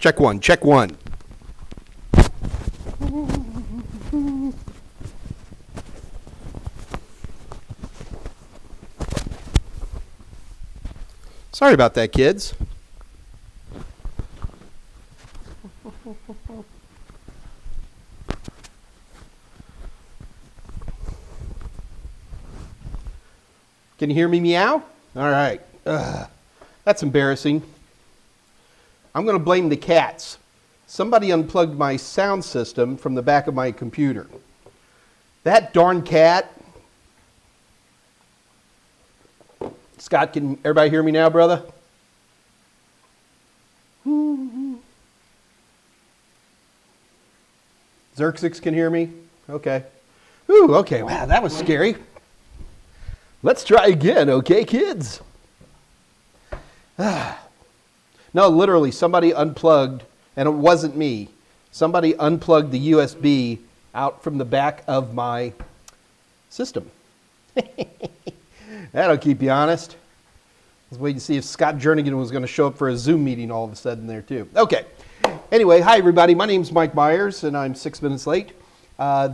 Check one, check one. Sorry about that, kids. Can you hear me meow? All right. That's embarrassing. I'm going to blame the cats. Somebody unplugged my sound system from the back of my computer. That darn cat. Scott, can everybody hear me now, brother? Xerxes can hear me? Okay. Ooh, okay. Wow, that was scary. Let's try again, okay, kids? No, literally, somebody unplugged, and it wasn't me. Somebody unplugged the USB out from the back of my system. That'll keep you honest. I was waiting to see if Scott Jernigan was going to show up for a Zoom meeting all of a sudden there, too. Okay. Anyway, hi, everybody. My name's Mike Meyers, and I'm 6 minutes late.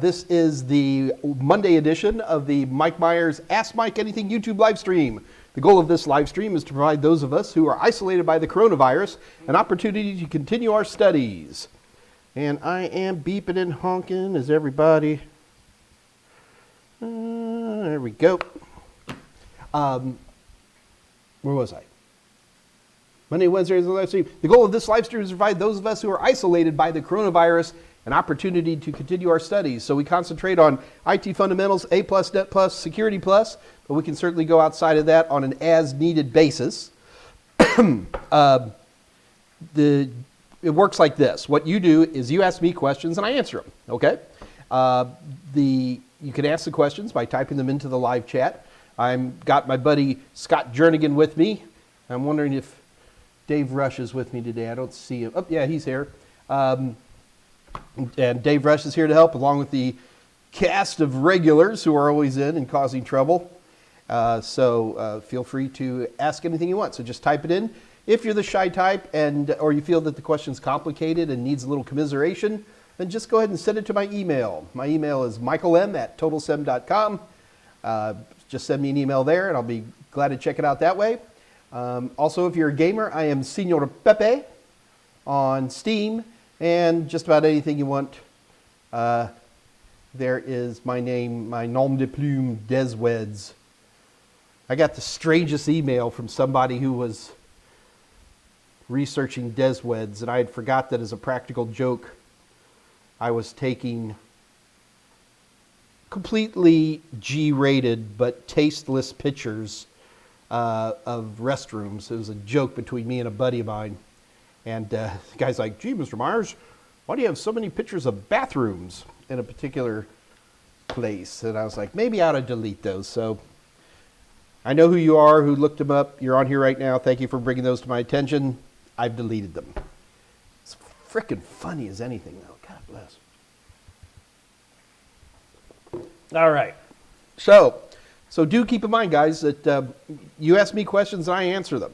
This is the Monday edition of the Mike Meyers Ask Mike Anything YouTube live stream. The goal of this live stream is to provide those of us who are isolated by the coronavirus an opportunity to continue our studies. And I am beeping and honking as everybody. There we go. Where was I? Monday, Wednesday is the live stream. The goal of this live stream is to provide those of us who are isolated by the coronavirus an opportunity to continue our studies. So we concentrate on IT fundamentals, A+, Net+, Security+, but we can certainly go outside of that on an as-needed basis. It works like this. What you do is you ask me questions and I answer them, okay? You can ask the questions by typing them into the live chat. I've got my buddy Scott Jernigan with me. I'm wondering if Dave Rush is with me today. I don't see him. Oh, yeah, he's here. And Dave Rush is here to help, along with the cast of regulars who are always in and causing trouble. So feel free to ask anything you want. So just type it in. If you're the shy type or you feel that the question's complicated and needs a little commiseration, then just go ahead and send it to my email. My email is michaelm@totalsem.com. Just send me an email there, and I'll be glad to check it out that way. Also, if you're a gamer, I am Senor Pepe on Steam. And just about anything you want. There is my name, my nom de plume, Desweds. I got the strangest email from somebody who was researching Desweds, and I had forgot that as a practical joke, I was taking completely G-rated but tasteless pictures of restrooms. It was a joke between me and a buddy of mine. And the guy's like, gee, Mr. Meyers, why do you have so many pictures of bathrooms in a particular place? And I was like, maybe I ought to delete those. So I know who you are, who looked them up. You're on here right now. Thank you for bringing those to my attention. I've deleted them. It's freaking funny as anything, though. God bless. All right. So do keep in mind, guys, that you ask me questions and I answer them.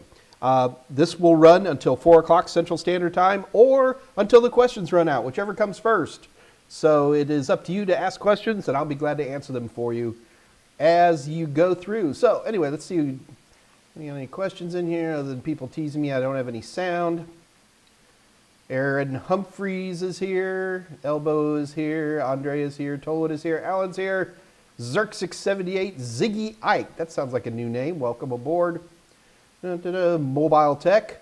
This will run until 4 o'clock Central Standard Time or until the questions run out, whichever comes first. So it is up to you to ask questions, and I'll be glad to answer them for you as you go through. So anyway, let's see. Any questions in here other than people teasing me I don't have any sound? Aaron Humphreys is here. Elbow is here. Andre is here. Tolan is here. Alan's here. Zerk678. Ziggy Ike. That sounds like a new name. Welcome aboard. Mobile Tech.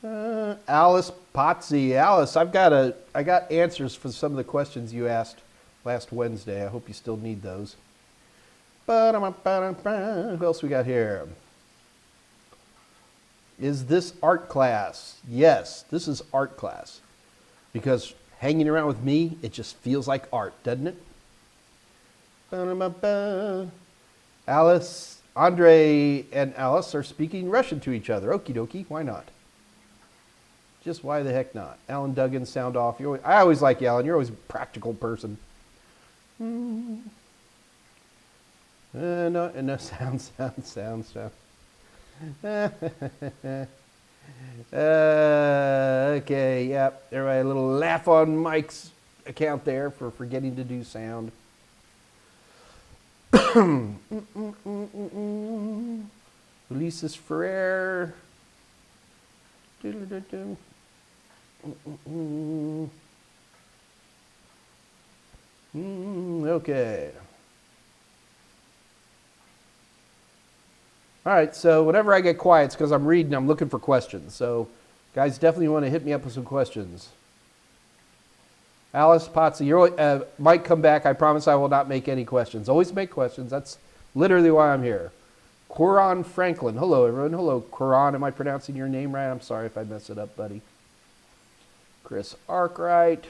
Alice Potsy. Alice, I got answers for some of the questions you asked last Wednesday. I hope you still need those. Who else we got here? Is this art class? Yes, this is art class. Because hanging around with me, it just feels like art, doesn't it? Alice. Andre and Alice are speaking Russian to each other. Okie dokie, why not? Just why the heck not? Alan Duggan, sound off. I always like you, Alan. You're always a practical person. No, sound. Okay, yep. Everybody, a little laugh on Mike's account there for forgetting to do sound. Ulises Ferrer. Okay. All right, so whenever I get quiet, it's because I'm reading, I'm looking for questions. So, guys, definitely want to hit me up with some questions. Alice Pottsy, might come back. I promise I will not make any questions. Always make questions. That's literally why I'm here. Quran Franklin. Hello, everyone. Hello, Quran. Am I pronouncing your name right? I'm sorry if I mess it up, buddy. Chris Arkwright.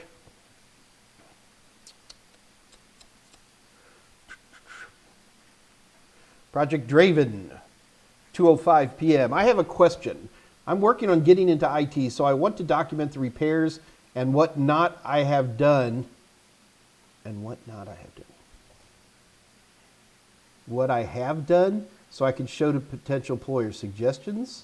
Project Draven. 2:05 p.m. I have a question. I'm working on getting into IT, so I want to document the repairs and what not I have done. And what not I have done. What I have done, so I can show to potential employers suggestions.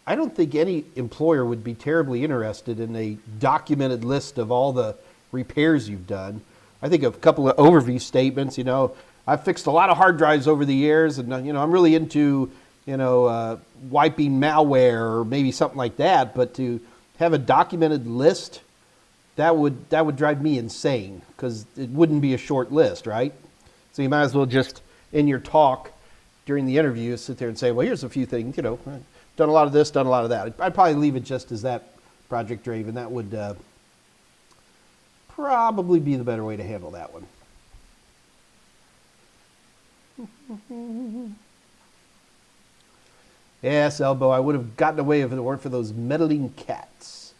I don't think any employer would be terribly interested in a documented list of all the repairs you've done. I think a couple of overview statements, I've fixed a lot of hard drives over the years, and, I'm really into, wiping malware or maybe something like that. But to have a documented list, that would drive me insane, because it wouldn't be a short list, right? So you might as well just, in your talk during the interview, sit there and say, well, here's a few things, done a lot of this, done a lot of that. I'd probably leave it just as that, Project Draven. That would probably be the better way to handle that one. Yes, Elbow, I would have gotten away if it weren't for those meddling cats.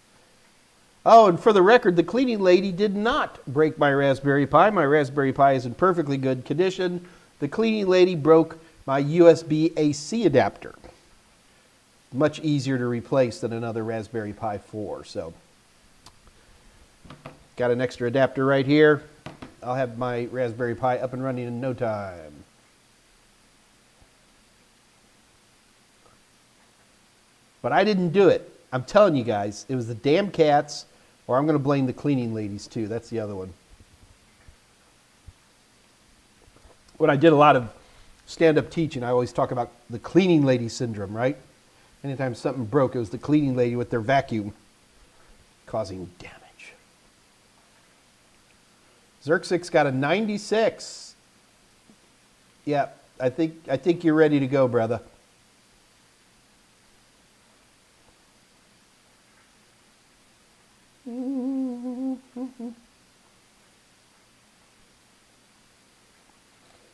Oh, and for the record, the cleaning lady did not break my Raspberry Pi. My Raspberry Pi is in perfectly good condition. The cleaning lady broke my USB AC adapter. Much easier to replace than another Raspberry Pi 4. So, got an extra adapter right here. I'll have my Raspberry Pi up and running in no time. But I didn't do it. I'm telling you guys, it was the damn cats, or I'm going to blame the cleaning ladies too. That's the other one. When I did a lot of stand-up teaching, I always talk about the cleaning lady syndrome, right? Anytime something broke, it was the cleaning lady with their vacuum causing damage. Xerxix got a 96. Yeah, I think you're ready to go, brother.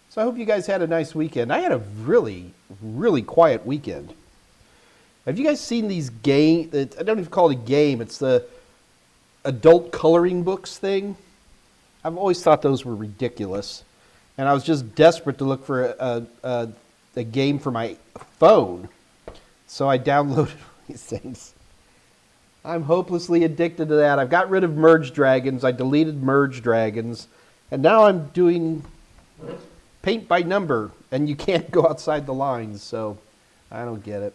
So I hope you guys had a nice weekend. I had a really, really quiet weekend. Have you guys seen these game? I don't even call it a game. It's the adult coloring books thing. I've always thought those were ridiculous. And I was just desperate to look for a game for my phone. So I downloaded these things. I'm hopelessly addicted to that. I've got rid of Merge Dragons. I deleted Merge Dragons. And now I'm doing paint by number. And you can't go outside the lines. So I don't get it.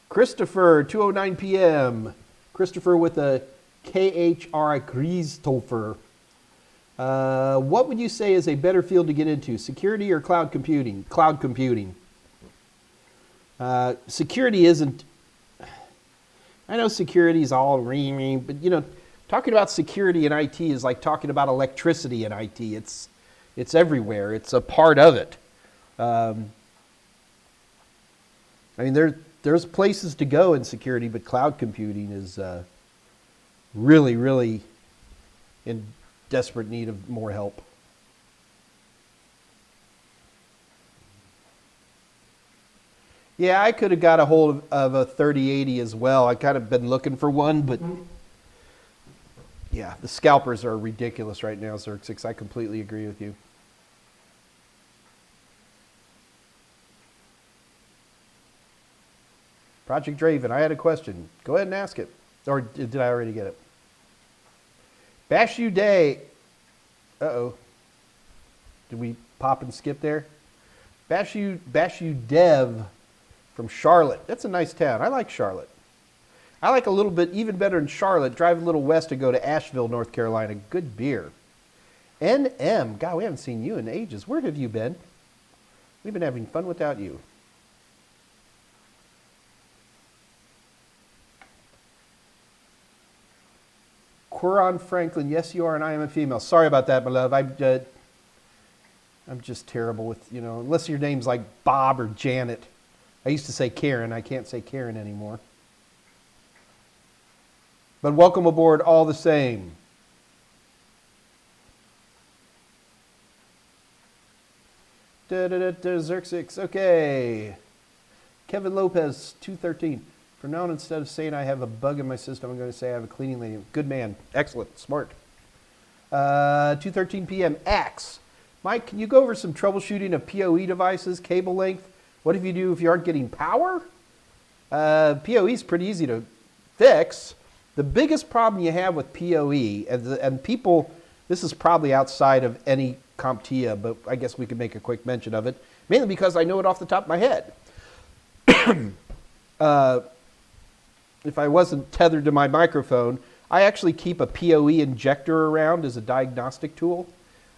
Christopher, 2:09 p.m. Christopher with a KHR Christopher. What would you say is a better field to get into, security or cloud computing? Cloud computing. Security isn't. I know security is all reaming, but talking about security in IT is like talking about electricity in IT. It's everywhere. It's a part of it. There's places to go in security, but cloud computing is really, really in desperate need of more help. Yeah, I could have got a hold of a 3080 as well. I kind of been looking for one, but yeah, the scalpers are ridiculous right now, Xerxix. I completely agree with you. Project Draven, I had a question. Go ahead and ask it. Or did I already get it? Bash You Day. Uh-oh. Did we pop and skip there? Bashu Dev from Charlotte. That's a nice town. I like Charlotte. I like a little bit, even better in Charlotte, drive a little west to go to Asheville, North Carolina. Good beer. NM. God, we haven't seen you in ages. Where have you been? We've been having fun without you. Quran Franklin, yes you are, and I am a female. Sorry about that, my love. I'm just terrible with, unless your name's like Bob or Janet. I used to say Karen. I can't say Karen anymore. But welcome aboard all the same. Xerxes, okay. Kevin Lopez, 213. From now on, instead of saying I have a bug in my system, I'm going to say I have a cleaning lady. Good man. Excellent. Smart. 2:13 p.m. Axe. Mike, can you go over some troubleshooting of PoE devices, cable length? What if you do if you aren't getting power? PoE is pretty easy to fix. The biggest problem you have with PoE, and people, this is probably outside of any CompTIA, but I guess we could make a quick mention of it, mainly because I know it off the top of my head. If I wasn't tethered to my microphone, I actually keep a PoE injector around as a diagnostic tool.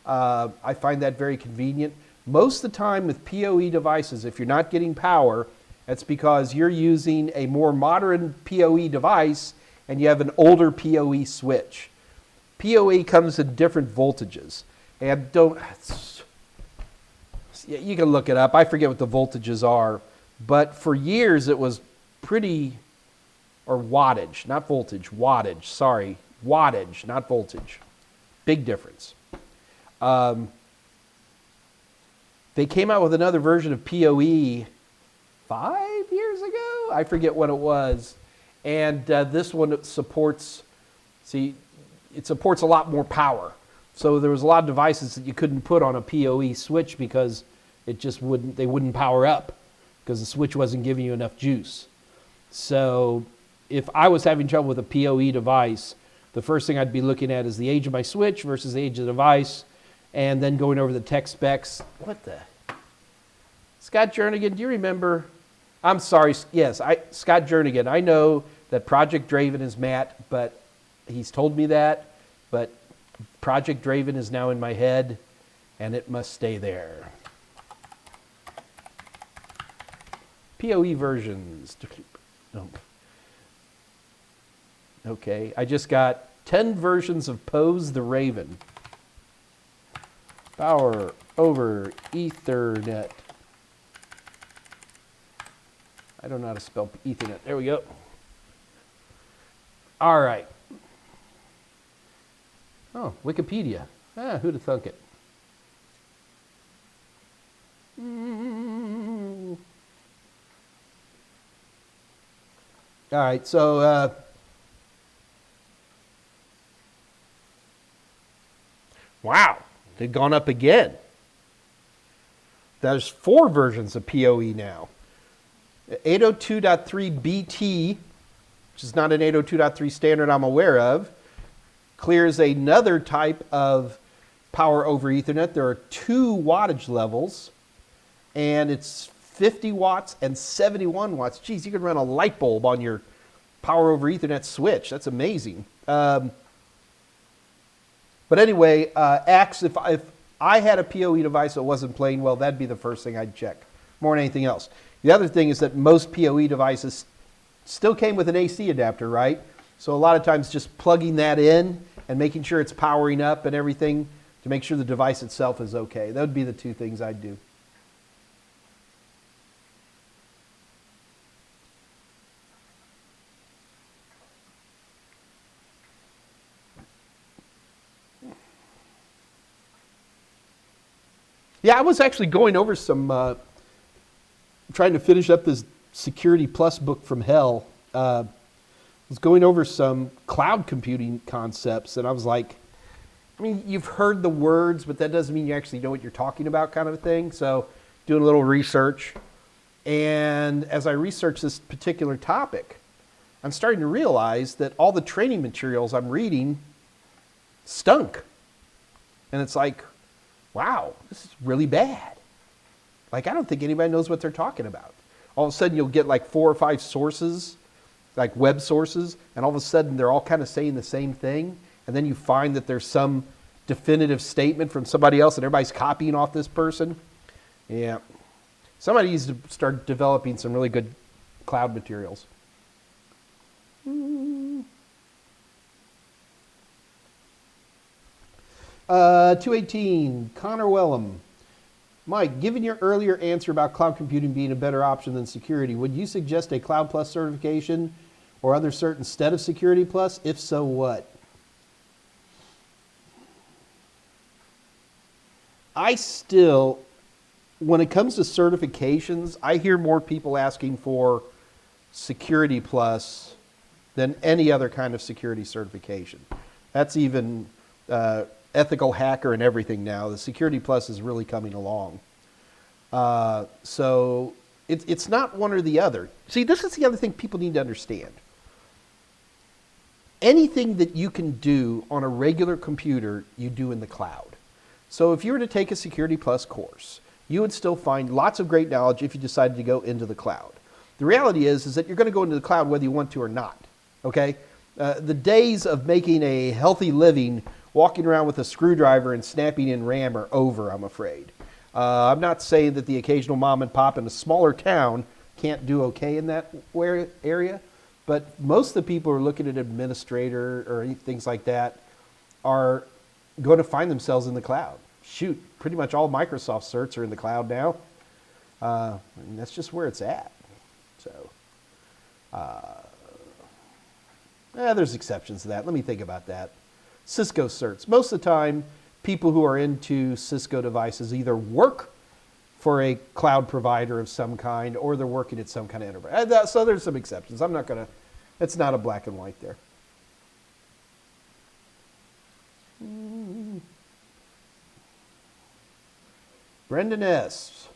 I find that very convenient. Most of the time with PoE devices, if you're not getting power, that's because you're using a more modern PoE device and you have an older PoE switch. PoE comes in different voltages. And you can look it up. I forget what the voltages are. But for years it was or wattage, not voltage, wattage, sorry. Wattage, not voltage. Big difference. They came out with another version of PoE 5 years ago? I forget what it was. And this one supports, it supports a lot more power. So there was a lot of devices that you couldn't put on a PoE switch because they wouldn't power up because the switch wasn't giving you enough juice. So if I was having trouble with a PoE device, the first thing I'd be looking at is the age of my switch versus the age of the device, and then going over the tech specs. What the? Scott Jernigan, do you remember? I'm sorry, yes, Scott Jernigan. I know that Project Draven is Matt, but he's told me that, but Project Draven is now in my head, and it must stay there. PoE versions. No. Okay, I just got 10 versions of Pose the Raven. Power over Ethernet. I don't know how to spell Ethernet. There we go. All right. Oh, Wikipedia. Who'd have thunk it? All right, so wow, they've gone up again. There's 4 versions of PoE now. 802.3 BT, which is not an 802.3 standard I'm aware of, clears another type of power over Ethernet. There are 2 wattage levels, and it's 50 watts and 71 watts. Geez, you could run a light bulb on your power over Ethernet switch. That's amazing. But anyway, Axe, if I had a PoE device that wasn't playing well, that'd be the first thing I'd check, more than anything else. The other thing is that most PoE devices still came with an AC adapter, right? So a lot of times just plugging that in and making sure it's powering up and everything to make sure the device itself is okay. That would be the 2 things I'd do. Yeah, I was actually going over some, trying to finish up this Security Plus book from hell. I was going over some cloud computing concepts, and I was like, I mean, you've heard the words, but that doesn't mean you actually know what you're talking about, kind of a thing. So doing a little research. And as I research this particular topic, I'm starting to realize that all the training materials I'm reading stunk. And it's like, wow, this is really bad. Like, I don't think anybody knows what they're talking about. All of a sudden, you'll get like 4 or 5 sources, like web sources, and all of a sudden, they're all kind of saying the same thing. And then you find that there's some definitive statement from somebody else, and everybody's copying off this person. Yeah. Somebody needs to start developing some really good cloud materials. 218, Connor Wellham. Mike, given your earlier answer about cloud computing being a better option than security, would you suggest a Cloud Plus certification or other cert instead of Security Plus? If so, what? I still, when it comes to certifications, I hear more people asking for Security Plus than any other kind of security certification. That's even ethical hacker and everything now. The Security Plus is really coming along. So it's not one or the other. See, this is the other thing people need to understand. Anything that you can do on a regular computer, you do in the cloud. So if you were to take a Security Plus course, you would still find lots of great knowledge if you decided to go into the cloud. The reality is that you're going to go into the cloud whether you want to or not. Okay? The days of making a healthy living walking around with a screwdriver and snapping in RAM are over, I'm afraid. I'm not saying that the occasional mom and pop in a smaller town can't do okay in that area, but most of the people who are looking at administrator or things like that are going to find themselves in the cloud. Shoot, pretty much all Microsoft certs are in the cloud now. And that's just where it's at. So, there's exceptions to that. Let me think about that. Cisco certs. Most of the time, people who are into Cisco devices either work for a cloud provider of some kind or they're working at some kind of enterprise. So there's some exceptions. I'm not going to, it's not a black and white there. Brendan S.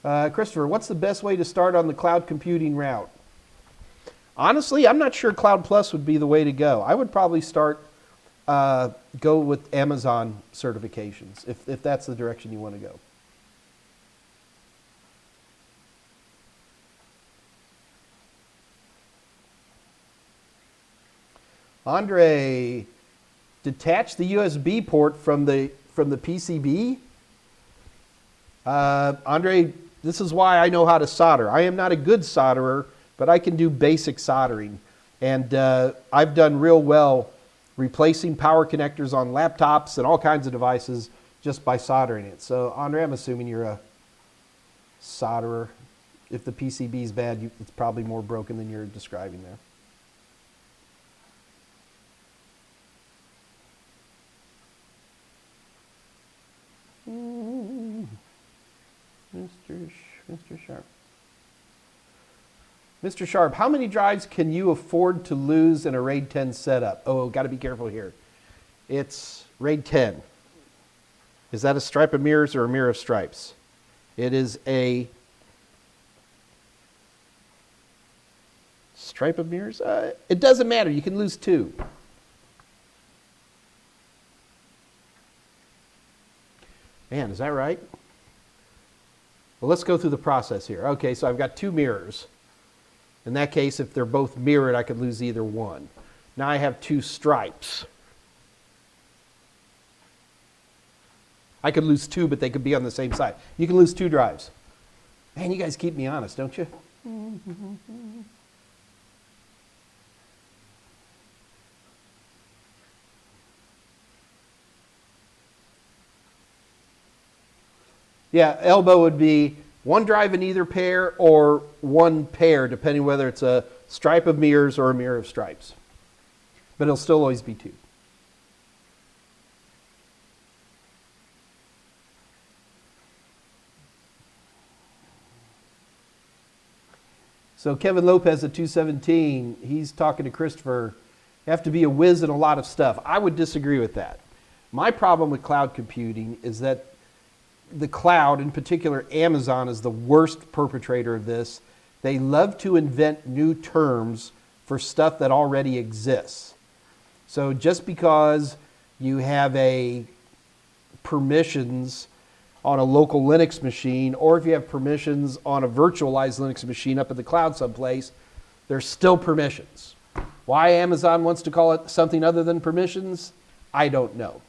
Christopher, what's the best way to start on the cloud computing route? Honestly, I'm not sure Cloud Plus would be the way to go. I would probably go with Amazon certifications, if that's the direction you want to go. Andre, detach the USB port from the PCB? Andre, this is why I know how to solder. I am not a good solderer, but I can do basic soldering. And I've done real well replacing power connectors on laptops and all kinds of devices just by soldering it. So, Andre, I'm assuming you're a solderer. If the PCB is bad, it's probably more broken than you're describing there. Mr. Sharp. Mr. Sharp, how many drives can you afford to lose in a RAID 10 setup? Oh, got to be careful here. It's RAID 10. Is that a stripe of mirrors or a mirror of stripes? It is a stripe of mirrors? It doesn't matter. You can lose 2. Man, is that right? Well, let's go through the process here. Okay, so I've got 2 mirrors. In that case, if they're both mirrored, I could lose either one. Now I have 2 stripes. I could lose 2, but they could be on the same side. You can lose 2 drives. Man, you guys keep me honest, don't you? Yeah, elbow would be 1 drive in either pair or 1 pair, depending whether it's a stripe of mirrors or a mirror of stripes. But it'll still always be 2. So Kevin Lopez at 217, he's talking to Christopher. You have to be a whiz in a lot of stuff. I would disagree with that. My problem with cloud computing is that the cloud, in particular Amazon, is the worst perpetrator of this. They love to invent new terms for stuff that already exists. So just because you have a permissions on a local Linux machine, or if you have permissions on a virtualized Linux machine up in the cloud someplace, there's still permissions. Why Amazon wants to call it something other than permissions, I don't know.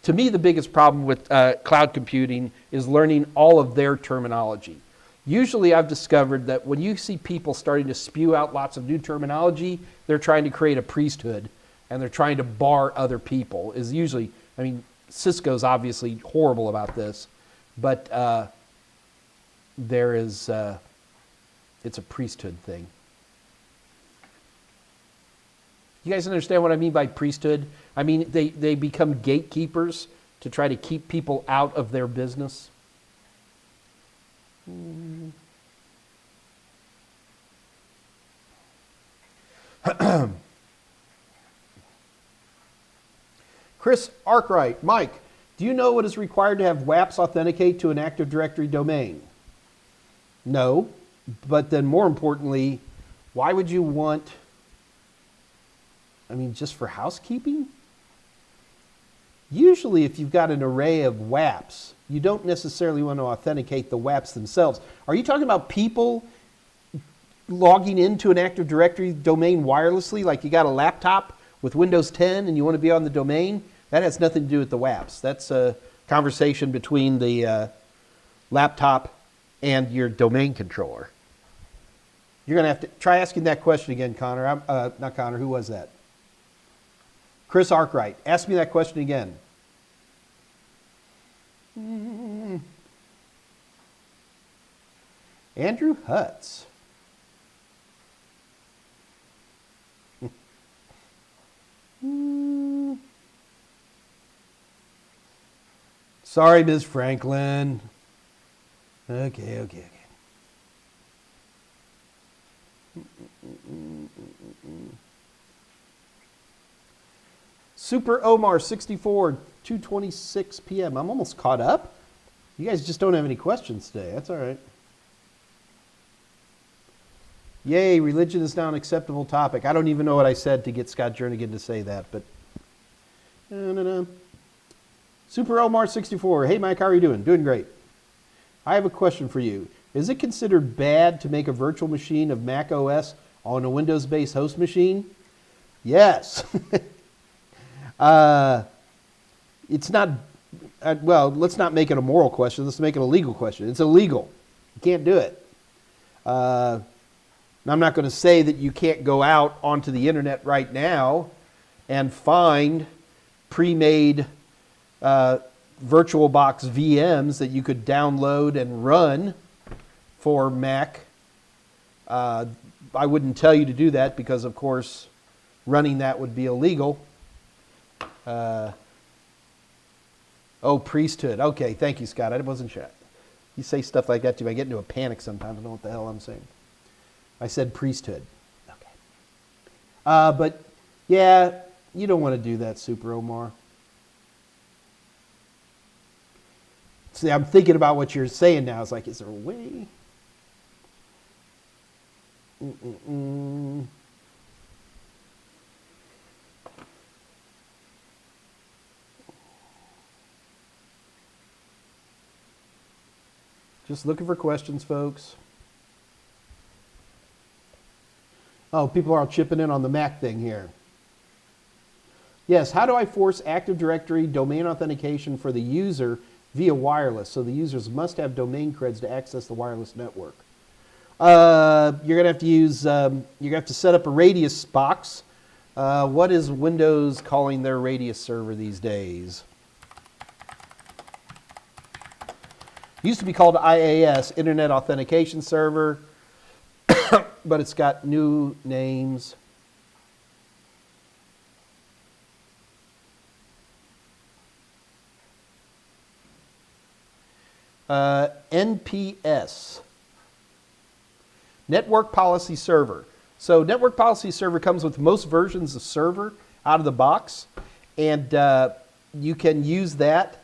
To me, the biggest problem with cloud computing is learning all of their terminology. Usually I've discovered that when you see people starting to spew out lots of new terminology, they're trying to create a priesthood and they're trying to bar other people. Is usually, I mean, Cisco's obviously horrible about this, but there is, it's a priesthood thing. You guys understand what I mean by priesthood? I mean, they become gatekeepers to try to keep people out of their business. Chris Arkwright, Mike, do you know what is required to have WAPs authenticate to an Active Directory domain? No, but then more importantly, why would you want, I mean, just for housekeeping? Usually if you've got an array of WAPs, you don't necessarily want to authenticate the WAPs themselves. Are you talking about people logging into an Active Directory domain wirelessly, like you got a laptop with Windows 10 and you want to be on the domain? That has nothing to do with the WAPs. That's a conversation between the laptop and your domain controller. You're going to have to try asking that question again, Connor. Not Connor, who was that? Chris Arkwright. Ask me that question again. Andrew Hutz. Sorry, Ms. Franklin. Okay. Super Omar 64, 2:26 p.m. I'm almost caught up. You guys just don't have any questions today. That's all right. Yay, religion is now an acceptable topic. I don't even know what I said to get Scott Jernigan to say that, but no. Super Omar 64. Hey, Mike, how are you doing? Doing great. I have a question for you. Is it considered bad to make a virtual machine of Mac OS on a Windows-based host machine? Yes. It's not, well, let's not make it a moral question. Let's make it a legal question. It's illegal. You can't do it. Now, I'm not going to say that you can't go out onto the internet right now and find pre-made VirtualBox VMs that you could download and run for Mac. I wouldn't tell you to do that because, of course, running that would be illegal. Oh, priesthood. Okay, thank you, Scott. I wasn't sure. You say stuff like that to me. I get into a panic sometimes. I don't know what the hell I'm saying. I said priesthood. Okay. But, yeah, you don't want to do that, Super Omar. See, I'm thinking about what you're saying now. It's like, is there a way? Just looking for questions, folks. Oh, people are all chipping in on the Mac thing here. Yes, how do I force Active Directory domain authentication for the user via wireless? So the users must have domain creds to access the wireless network. You're gonna have to use, you're gonna have to set up a Radius box. What is Windows calling their Radius server these days? Used to be called IAS, Internet Authentication Server, but it's got new names. NPS, Network Policy Server. So Network Policy Server comes with most versions of Server out of the box, and you can use that,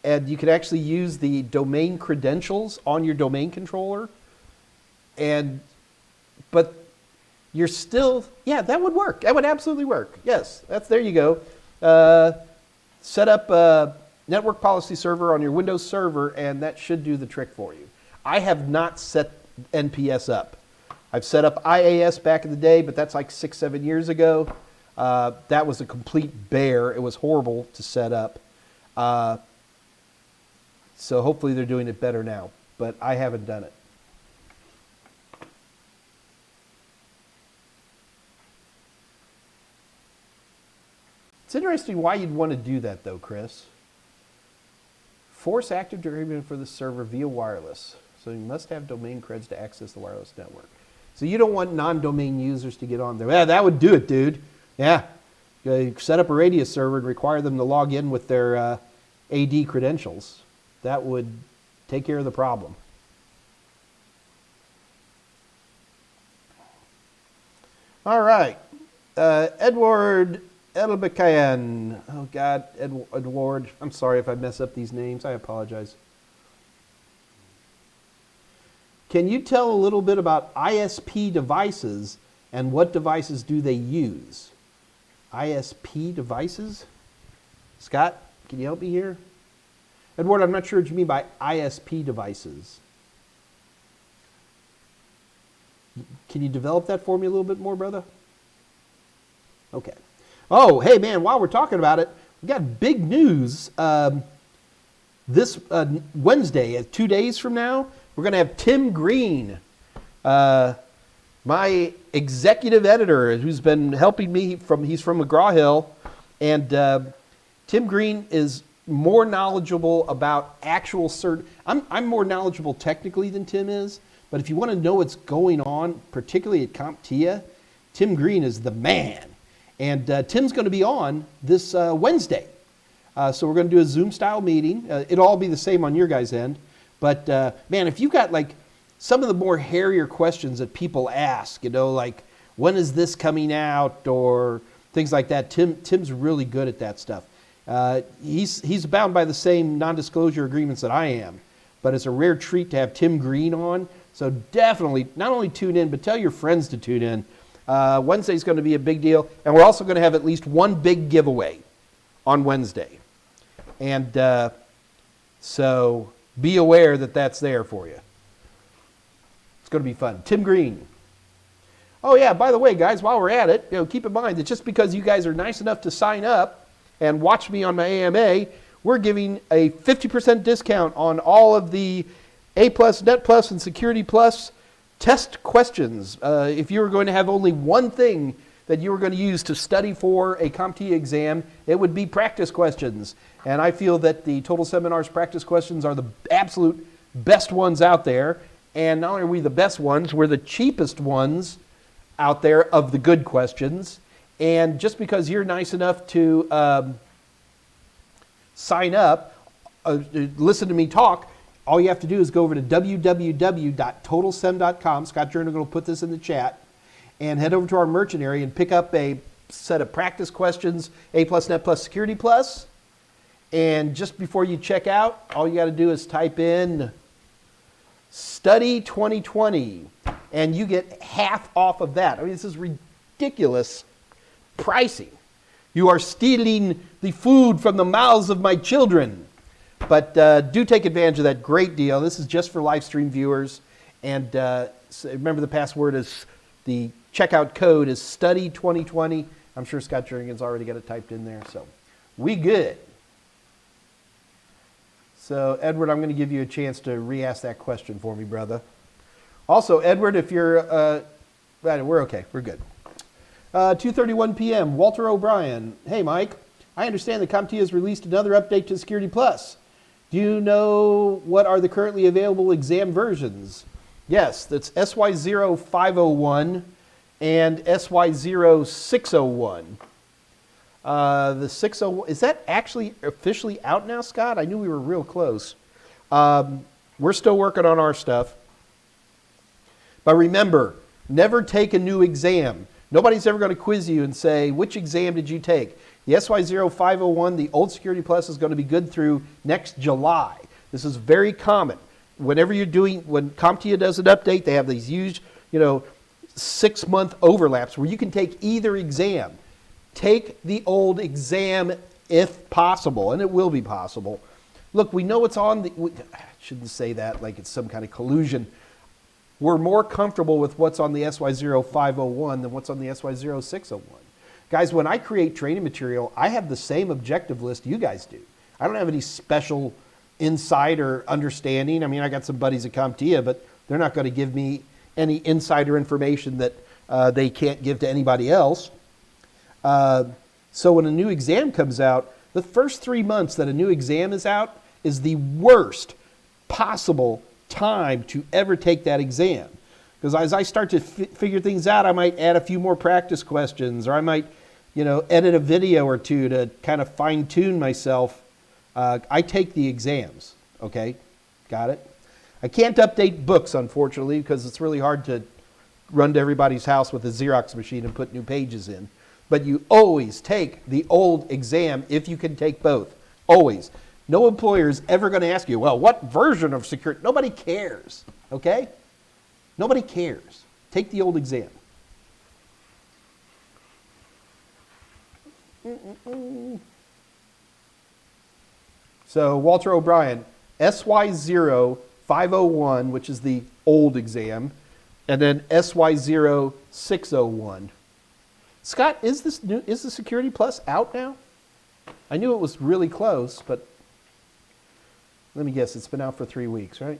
and you can actually use the domain credentials on your domain controller, but you're still, yeah, that would work. That would absolutely work. Yes, there you go. set up a network policy server on your Windows server, and that should do the trick for you. I have not set NPS up. I've set up IAS back in the day, but that's like 6-7 years ago. That was a complete bear. It was horrible to set up. So hopefully they're doing it better now, but I haven't done it. It's interesting why you'd want to do that though, Chris. Force active directory for the server via wireless. So you must have domain creds to access the wireless network. So you don't want non-domain users to get on there. Yeah, that would do it, dude. Yeah. You set up a radius server and require them to log in with their AD credentials. That would take care of the problem. All right. Edward Elbekayan. Oh, God. Edward. I'm sorry if I mess up these names. I apologize. Can you tell a little bit about ISP devices and what devices do they use? ISP devices? Scott, can you help me here? Edward, I'm not sure what you mean by ISP devices. Can you develop that for me a little bit more, brother? Okay. Oh, hey, man, while we're talking about it, we got big news. This Wednesday, 2 days from now, we're going to have Tim Green, my executive editor, who's been helping me. He's from McGraw Hill, and Tim Green is more knowledgeable about actual I'm more knowledgeable technically than Tim is, but if you want to know what's going on, particularly at CompTIA, Tim Green is the man. And Tim's going to be on this Wednesday. So we're going to do a Zoom-style meeting. It'll all be the same on your guys' end. But, man, if you've got, like, some of the more hairier questions that people ask, you know, like, when is this coming out, or things like that, Tim's really good at that stuff. He's bound by the same non-disclosure agreements that I am, but it's a rare treat to have Tim Green on. So definitely, not only tune in, but tell your friends to tune in. Wednesday's going to be a big deal, and we're also going to have at least one big giveaway on Wednesday. And so be aware that that's there for you. It's going to be fun. Tim Green. Oh yeah, by the way, guys, while we're at it, keep in mind that just because you guys are nice enough to sign up and watch me on my AMA, we're giving a 50% discount on all of the A+, Net+, and Security Plus test questions. If you were going to have only one thing that you were going to use to study for a CompTIA exam, it would be practice questions. And I feel that the Total Seminars practice questions are the absolute best ones out there. And not only are we the best ones, we're the cheapest ones out there of the good questions. And just because you're nice enough to sign up, listen to me talk, all you have to do is go over to www.totalsem.com. Scott Journo will put this in the chat. And head over to our merchant area and pick up a set of practice questions, A+, Net+, Security Plus. And just before you check out, all you got to do is type in Study 2020, and you get half off of that. I mean, this is ridiculous pricing. You are stealing the food from the mouths of my children. But do take advantage of that great deal. This is just for live stream viewers. And so remember, the password is, the checkout code is Study 2020. I'm sure Scott Jernigan's already got it typed in there. So we good. So Edward, I'm going to give you a chance to re-ask that question for me, brother. Also, Edward, if you're, we're okay. We're good. 2:31 p.m. Walter O'Brien. Hey, Mike. I understand that CompTIA has released another update to Security Plus. Do you know what are the currently available exam versions? Yes, that's SY0501 and SY0601. The 601, is that actually officially out now, Scott? I knew we were real close. We're still working on our stuff. But remember, never take a new exam. Nobody's ever going to quiz you and say, which exam did you take? The SY0501, the old Security Plus, is going to be good through next July. This is very common. Whenever you're doing, when CompTIA does an update, they have these huge, 6-month overlaps where you can take either exam. Take the old exam if possible, and it will be possible. Look, we know it's on the, I shouldn't say that like it's some kind of collusion. We're more comfortable with what's on the SY0501 than what's on the SY0601. Guys, when I create training material, I have the same objective list you guys do. I don't have any special insight or understanding. I mean, I got some buddies at CompTIA, but they're not going to give me any insider information that they can't give to anybody else. So when a new exam comes out, the first 3 months that a new exam is out is the worst possible time to ever take that exam. Because as I start to figure things out, I might add a few more practice questions, or I might, edit a video or two to kind of fine tune myself. I take the exams, okay? Got it? I can't update books, unfortunately, because it's really hard to run to everybody's house with a Xerox machine and put new pages in. But you always take the old exam if you can take both. Always. No employer is ever going to ask you, well, what version of security? Nobody cares, okay? Nobody cares. Take the old exam. So Walter O'Brien, SY0501, which is the old exam, and then SY0601. Scott, is the Security Plus out now? I knew it was really close, but let me guess, it's been out for 3 weeks, right?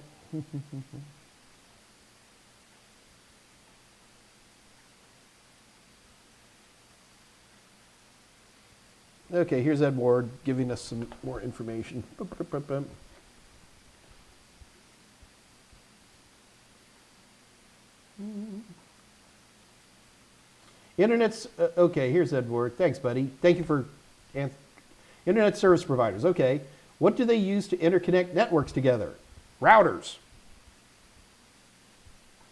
Okay, here's Ed Ward giving us some more information. Internet's, okay, here's Ed Ward. Thanks, buddy. Thank you for Internet service providers. Okay, what do they use to interconnect networks together? Routers.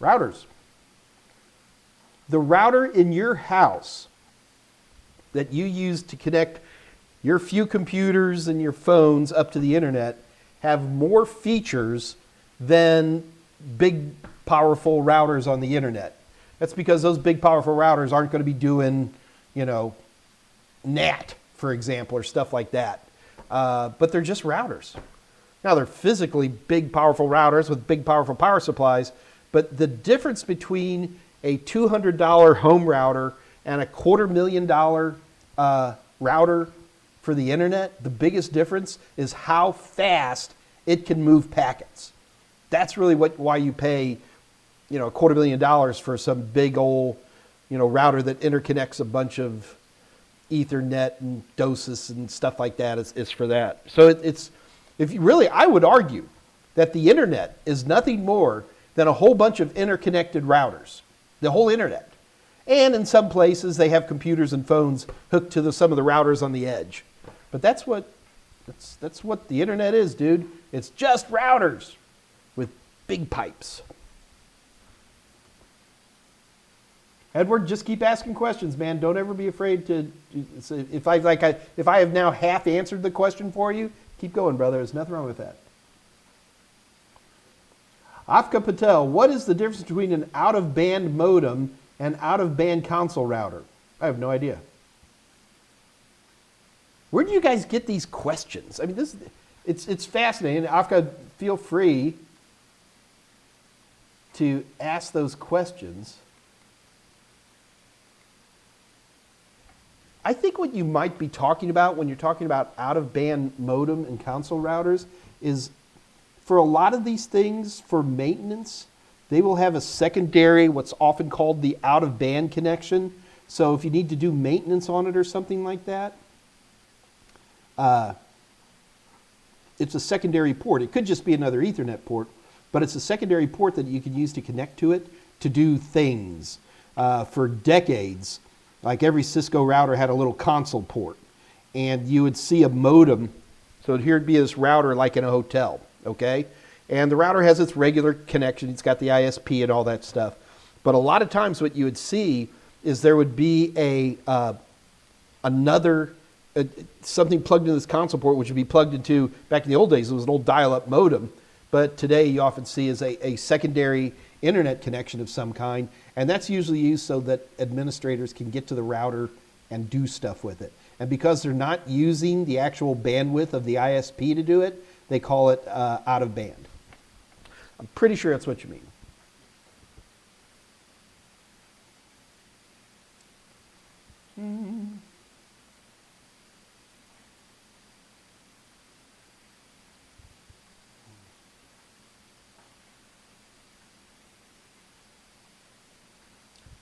Routers. The router in your house that you use to connect your few computers and your phones up to the internet have more features than big, powerful routers on the internet. That's because those big, powerful routers aren't going to be doing, NAT, for example, or stuff like that. But they're just routers. Now, they're physically big, powerful routers with big, powerful power supplies, but the difference between a $200 home router and a $250,000 router for the internet, the biggest difference is how fast it can move packets. That's really why you pay, $250,000 for some big old, router that interconnects a bunch of Ethernet and DOSIS and stuff like that. It's for that. So I would argue that the internet is nothing more than a whole bunch of interconnected routers, the whole internet. And in some places, they have computers and phones hooked to some of the routers on the edge. But that's what the internet is, dude. It's just routers with big pipes. Edward, just keep asking questions, man. Don't ever be afraid to. If I have now half answered the question for you, keep going, brother. There's nothing wrong with that. Afka Patel, what is the difference between an out-of-band modem and out-of-band console router? I have no idea. Where do you guys get these questions? I mean, it's fascinating. Afka, feel free to ask those questions. I think what you might be talking about when you're talking about out-of-band modem and console routers is, for a lot of these things, for maintenance, they will have a secondary, what's often called the out-of-band connection. So if you need to do maintenance on it or something like that, it's a secondary port. It could just be another Ethernet port, but it's a secondary port that you can use to connect to it to do things. For decades, like every Cisco router had a little console port, and you would see a modem. So here'd be this router like in a hotel, okay? And the router has its regular connection. It's got the ISP and all that stuff. But a lot of times what you would see is there would be something plugged into this console port, which would be plugged into, back in the old days, it was an old dial-up modem. But today you often see is a secondary internet connection of some kind. And that's usually used so that administrators can get to the router and do stuff with it. And because they're not using the actual bandwidth of the ISP to do it, they call it out of band. I'm pretty sure that's what you mean.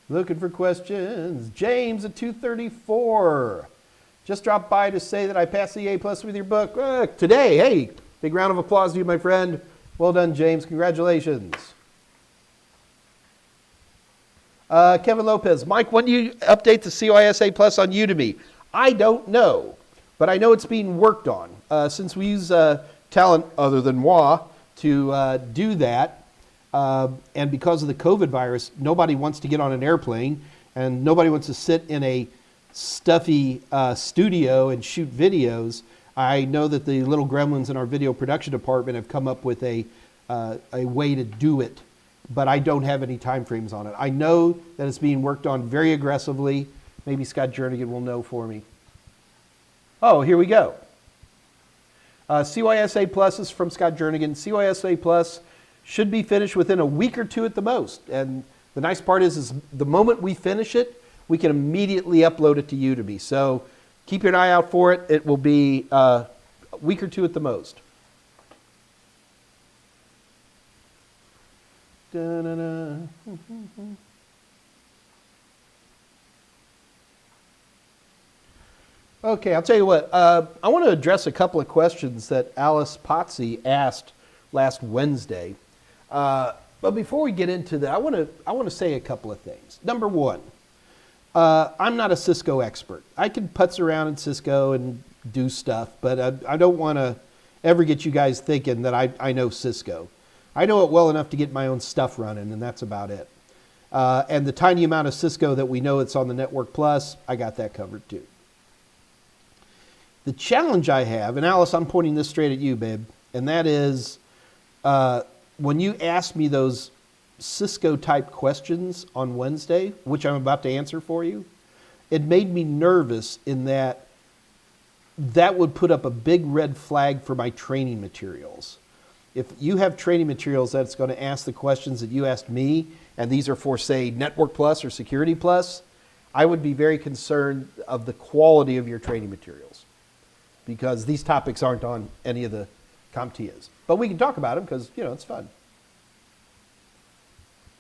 Looking for questions. James at 234. Just dropped by to say that I passed the A+ with your book today. Hey, big round of applause to you, my friend. Well done, James. Congratulations. Kevin Lopez. Mike, when do you update the COISA Plus on Udemy? I don't know, but I know it's being worked on. Since we use talent other than moi to do that, and because of the COVID virus, nobody wants to get on an airplane, and nobody wants to sit in a stuffy studio and shoot videos. I know that the little gremlins in our video production department have come up with a way to do it, but I don't have any time frames on it. I know that it's being worked on very aggressively. Maybe Scott Jernigan will know for me. Oh, here we go. CYSA Plus is from Scott Jernigan. CYSA Plus should be finished within a week or two at the most. And the nice part is the moment we finish it, we can immediately upload it to Udemy. So keep an eye out for it. It will be a week or two at the most. Da-na-na. Okay, I'll tell you what. I want to address a couple of questions that Alice Potsy asked last Wednesday. But before we get into that, I want to say a couple of things. Number one, I'm not a Cisco expert. I can putz around in Cisco and do stuff, but I don't want to ever get you guys thinking that I know Cisco. I know it well enough to get my own stuff running, and that's about it. And the tiny amount of Cisco that we know it's on the Network Plus, I got that covered too. The challenge I have, and Alice, I'm pointing this straight at you, babe, and that is when you asked me those Cisco-type questions on Wednesday, which I'm about to answer for you, it made me nervous in that would put up a big red flag for my training materials. If you have training materials that's going to ask the questions that you asked me, and these are for, say, Network Plus or Security Plus, I would be very concerned of the quality of your training materials, because these topics aren't on any of the CompTIAs. But we can talk about them because, it's fun.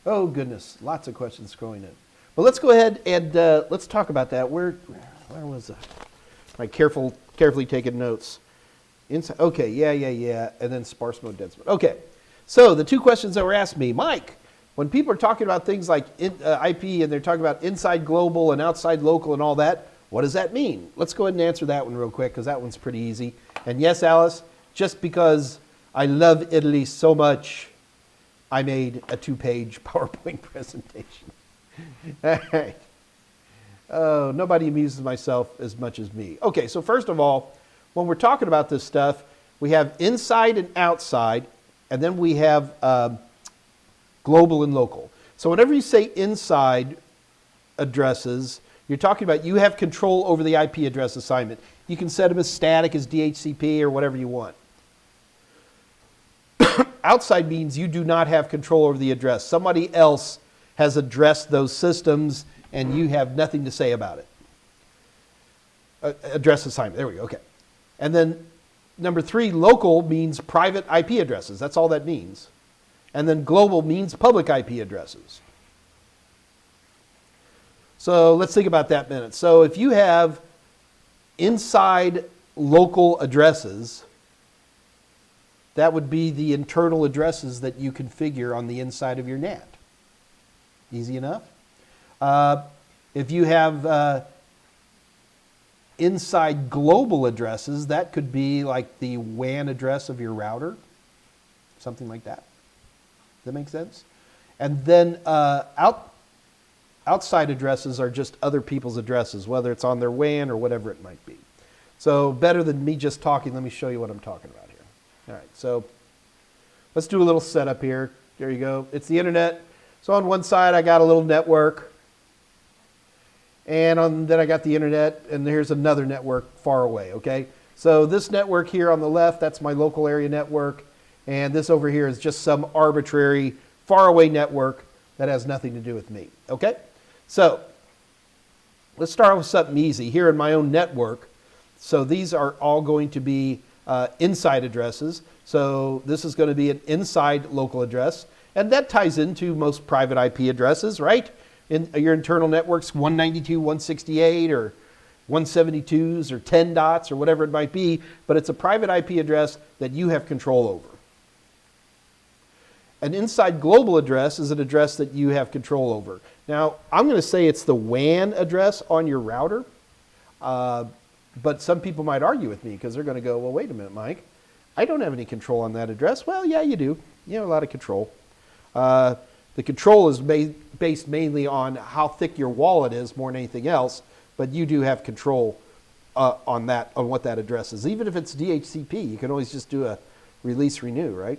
Oh, goodness. Lots of questions scrolling in. But let's go ahead and let's talk about that. Where was that? All right, carefully taking notes. Okay, yeah. And then sparse mode, dense mode. Okay. So the two questions that were asked me. Mike, when people are talking about things like IP and they're talking about inside global and outside local and all that, what does that mean? Let's go ahead and answer that one real quick because that one's pretty easy. And yes, Alice, just because I love Italy so much, I made a 2-page PowerPoint presentation. All right. Oh, nobody amuses myself as much as me. Okay, so first of all, when we're talking about this stuff, we have inside and outside, and then we have global and local. So whenever you say inside addresses, you're talking about you have control over the IP address assignment. You can set them as static, as DHCP, or whatever you want. Outside means you do not have control over the address. Somebody else has addressed those systems, and you have nothing to say about it. Address assignment. There we go. Okay. And then number 3, local means private IP addresses. That's all that means. And then global means public IP addresses. So let's think about that a minute. So if you have inside local addresses, that would be the internal addresses that you configure on the inside of your NAT. Easy enough. If you have inside global addresses, that could be like the WAN address of your router, something like that. Does that make sense? And then outside addresses are just other people's addresses, whether it's on their WAN or whatever it might be. So better than me just talking, let me show you what I'm talking about here. All right, so let's do a little setup here. There you go. It's the internet. So on one side, I got a little network. And then I got the internet, and here's another network far away, okay? So this network here on the left, that's my local area network, and this over here is just some arbitrary faraway network that has nothing to do with me, okay? So let's start with something easy. Here in my own network, so these are all going to be inside addresses. So this is going to be an inside local address, and that ties into most private IP addresses, right? In your internal networks, 192.168 or 172s or 10 dots or whatever it might be, but it's a private IP address that you have control over. An inside global address is an address that you have control over. Now, I'm going to say it's the WAN address on your router, but some people might argue with me because they're going to go, well, wait a minute, Mike. I don't have any control on that address. Well, yeah, you do. You have a lot of control. The control is based mainly on how thick your wallet is more than anything else, but you do have control on what that address is. Even if it's DHCP, you can always just do a release renew, right?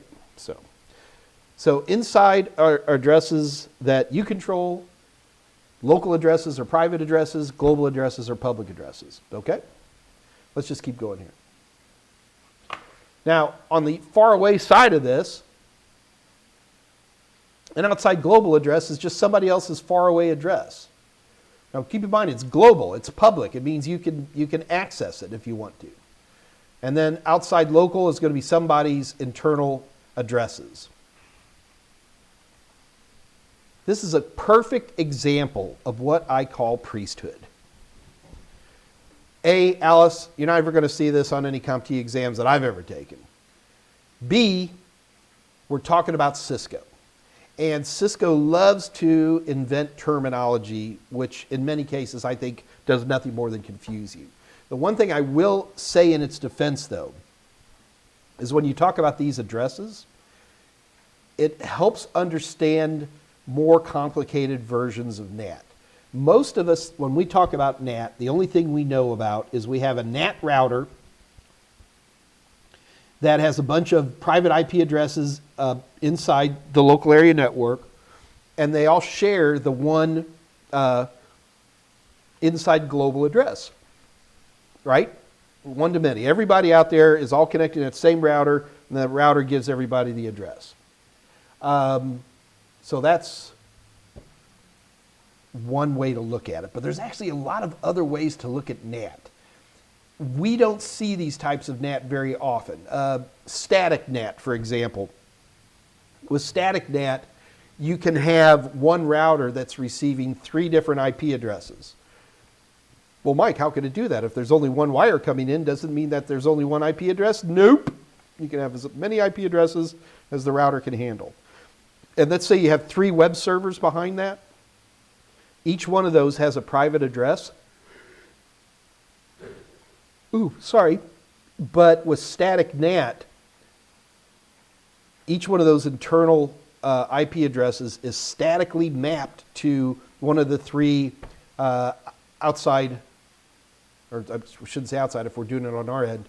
So inside are addresses that you control, local addresses are private addresses, global addresses are public addresses, okay? Let's just keep going here. Now, on the far away side of this, an outside global address is just somebody else's faraway address. Now keep in mind it's global, it's public. It means you can access it if you want to. And then outside local is going to be somebody's internal addresses. This is a perfect example of what I call priesthood. A, Alice, you're not ever going to see this on any CompTIA exams that I've ever taken. B, we're talking about Cisco. And Cisco loves to invent terminology, which in many cases I think does nothing more than confuse you. The one thing I will say in its defense, though, is when you talk about these addresses, it helps understand more complicated versions of NAT. Most of us, when we talk about NAT, the only thing we know about is we have a NAT router that has a bunch of private IP addresses inside the local area network, and they all share the one inside global address, right? One to many. Everybody out there is all connected to that same router, and that router gives everybody the address. So that's one way to look at it, but there's actually a lot of other ways to look at NAT. We don't see these types of NAT very often. Static NAT, for example. With static NAT, you can have one router that's receiving 3 different IP addresses. Well, Mike, how could it do that? If there's only one wire coming in, doesn't mean that there's only one IP address? Nope. You can have as many IP addresses as the router can handle. And let's say you have 3 web servers behind that. Each one of those has a private address. But with static NAT, each one of those internal IP addresses is statically mapped to one of the 3 outside, or I shouldn't say outside if we're doing it on our end,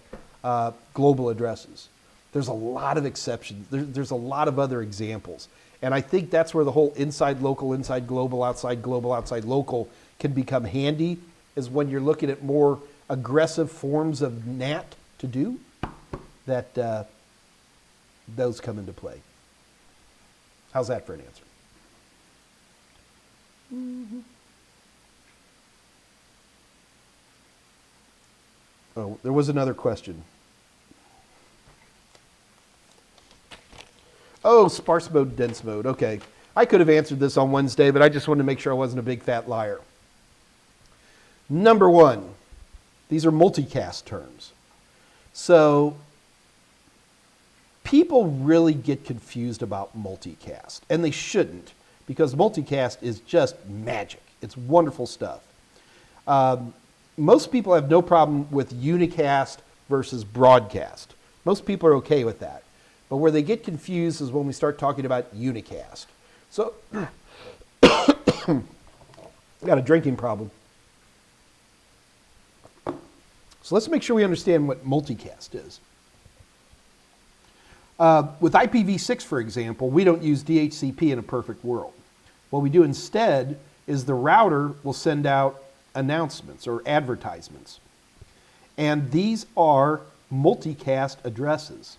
global addresses. There's a lot of exceptions. There's a lot of other examples. And I think that's where the whole inside local, outside local can become handy, is when you're looking at more aggressive forms of NAT to do, that those come into play. How's that for an answer? Mm-hmm. Oh, there was another question. Oh, sparse mode, dense mode. Okay. I could have answered this on Wednesday, but I just wanted to make sure I wasn't a big fat liar. Number 1, these are multicast terms. So people really get confused about multicast, and they shouldn't, because multicast is just magic. It's wonderful stuff. Most people have no problem with unicast versus broadcast. Most people are okay with that. But where they get confused is when we start talking about unicast. So, I got a drinking problem. So let's make sure we understand what multicast is. With IPv6, for example, we don't use DHCP in a perfect world. What we do instead is the router will send out announcements or advertisements. And these are multicast addresses.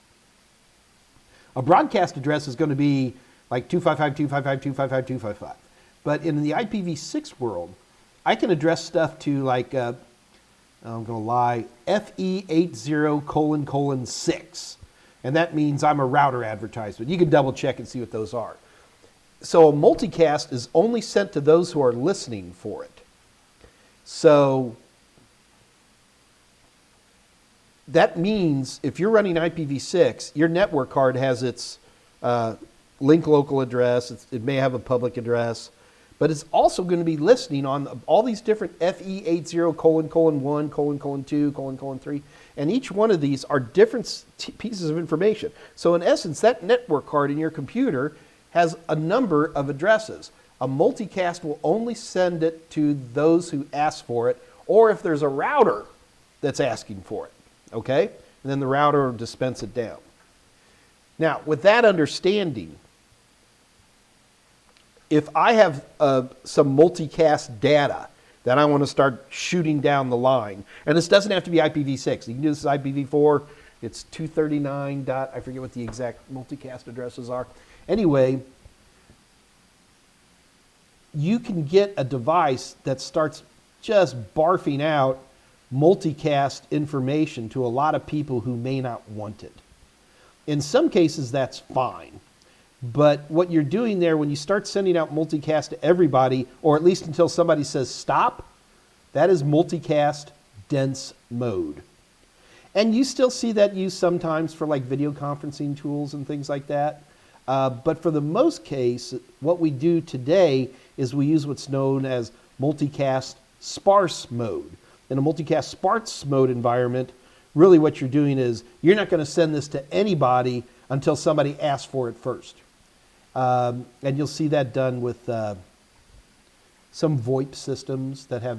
A broadcast address is going to be like 255.255.255.255. But in the IPv6 world, I can address stuff to like, I'm going to lie, FE80:6. And that means I'm a router advertisement. You can double check and see what those are. So a multicast is only sent to those who are listening for it. So that means if you're running IPv6, your network card has its link local address. It may have a public address, but it's also going to be listening on all these different FE80:1:2:3, and each one of these are different pieces of information. So in essence, that network card in your computer has a number of addresses. A multicast will only send it to those who ask for it, or if there's a router that's asking for it, okay? And then the router will dispense it down. Now, with that understanding, if I have some multicast data that I want to start shooting down the line, and this doesn't have to be IPv6. You can do this as IPv4. It's 239. I forget what the exact multicast addresses are. Anyway, you can get a device that starts just barfing out multicast information to a lot of people who may not want it. In some cases, that's fine. But what you're doing there, when you start sending out multicast to everybody, or at least until somebody says stop, that is multicast dense mode. And you still see that used sometimes for like video conferencing tools and things like that. But for the most case, what we do today is we use what's known as multicast sparse mode. In a multicast sparse mode environment, really what you're doing is you're not going to send this to anybody until somebody asks for it first. And you'll see that done with some VoIP systems that have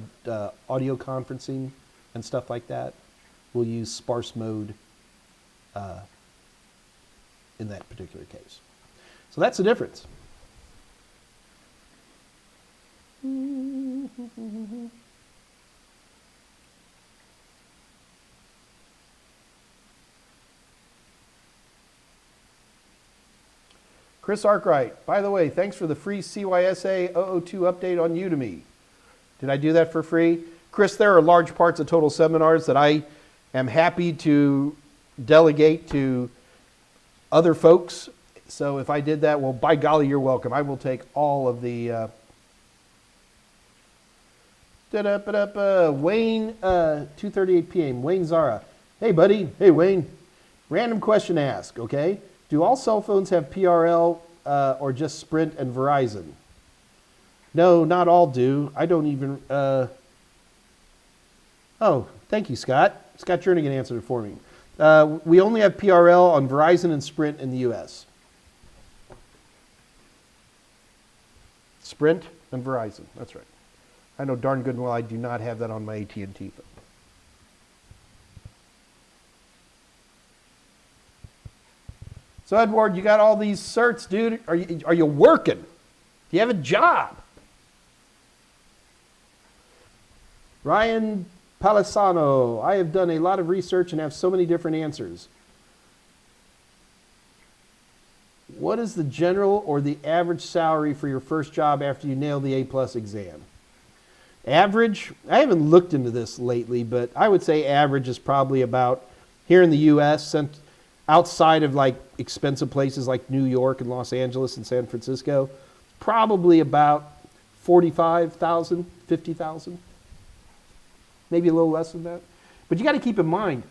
audio conferencing and stuff like that. We'll use sparse mode in that particular case. So that's the difference. Chris Arkwright, by the way, thanks for the free CYSA 002 update on Udemy. Did I do that for free? Chris, there are large parts of Total Seminars that I am happy to delegate to other folks. So if I did that, well, by golly, you're welcome. I will take all of the... Wayne, 2:38 p.m. Wayne Zara. Hey, buddy. Hey, Wayne. Random question to ask, okay? Do all cell phones have PRL or just Sprint and Verizon? No, not all do. I don't even... Oh, thank you, Scott. Scott Jernigan answered it for me. We only have PRL on Verizon and Sprint in the U.S. Sprint and Verizon, that's right. I know darn good and well I do not have that on my AT&T phone. So Edward, you got all these certs, dude. Are you working? Do you have a job? Ryan Palisano, I have done a lot of research and have so many different answers. What is the general or the average salary for your first job after you nail the A+ exam? Average, I haven't looked into this lately, but I would say average is probably about, here in the U.S., outside of like expensive places like New York and Los Angeles and San Francisco, probably about 45,000, 50,000. Maybe a little less than that. But you got to keep in mind,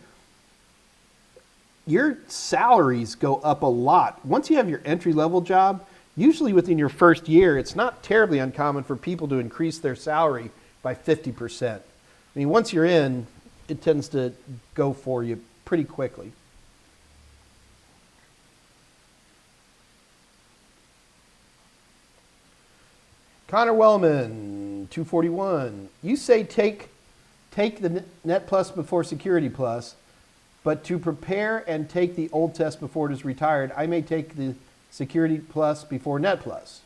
your salaries go up a lot. Once you have your entry-level job, usually within your first year, it's not terribly uncommon for people to increase their salary by 50%. I mean, once you're in, it tends to go for you pretty quickly. Connor Wellman, 241. You say take the Net Plus before Security Plus, but to prepare and take the old test before it is retired, I may take the Security Plus before Net Plus.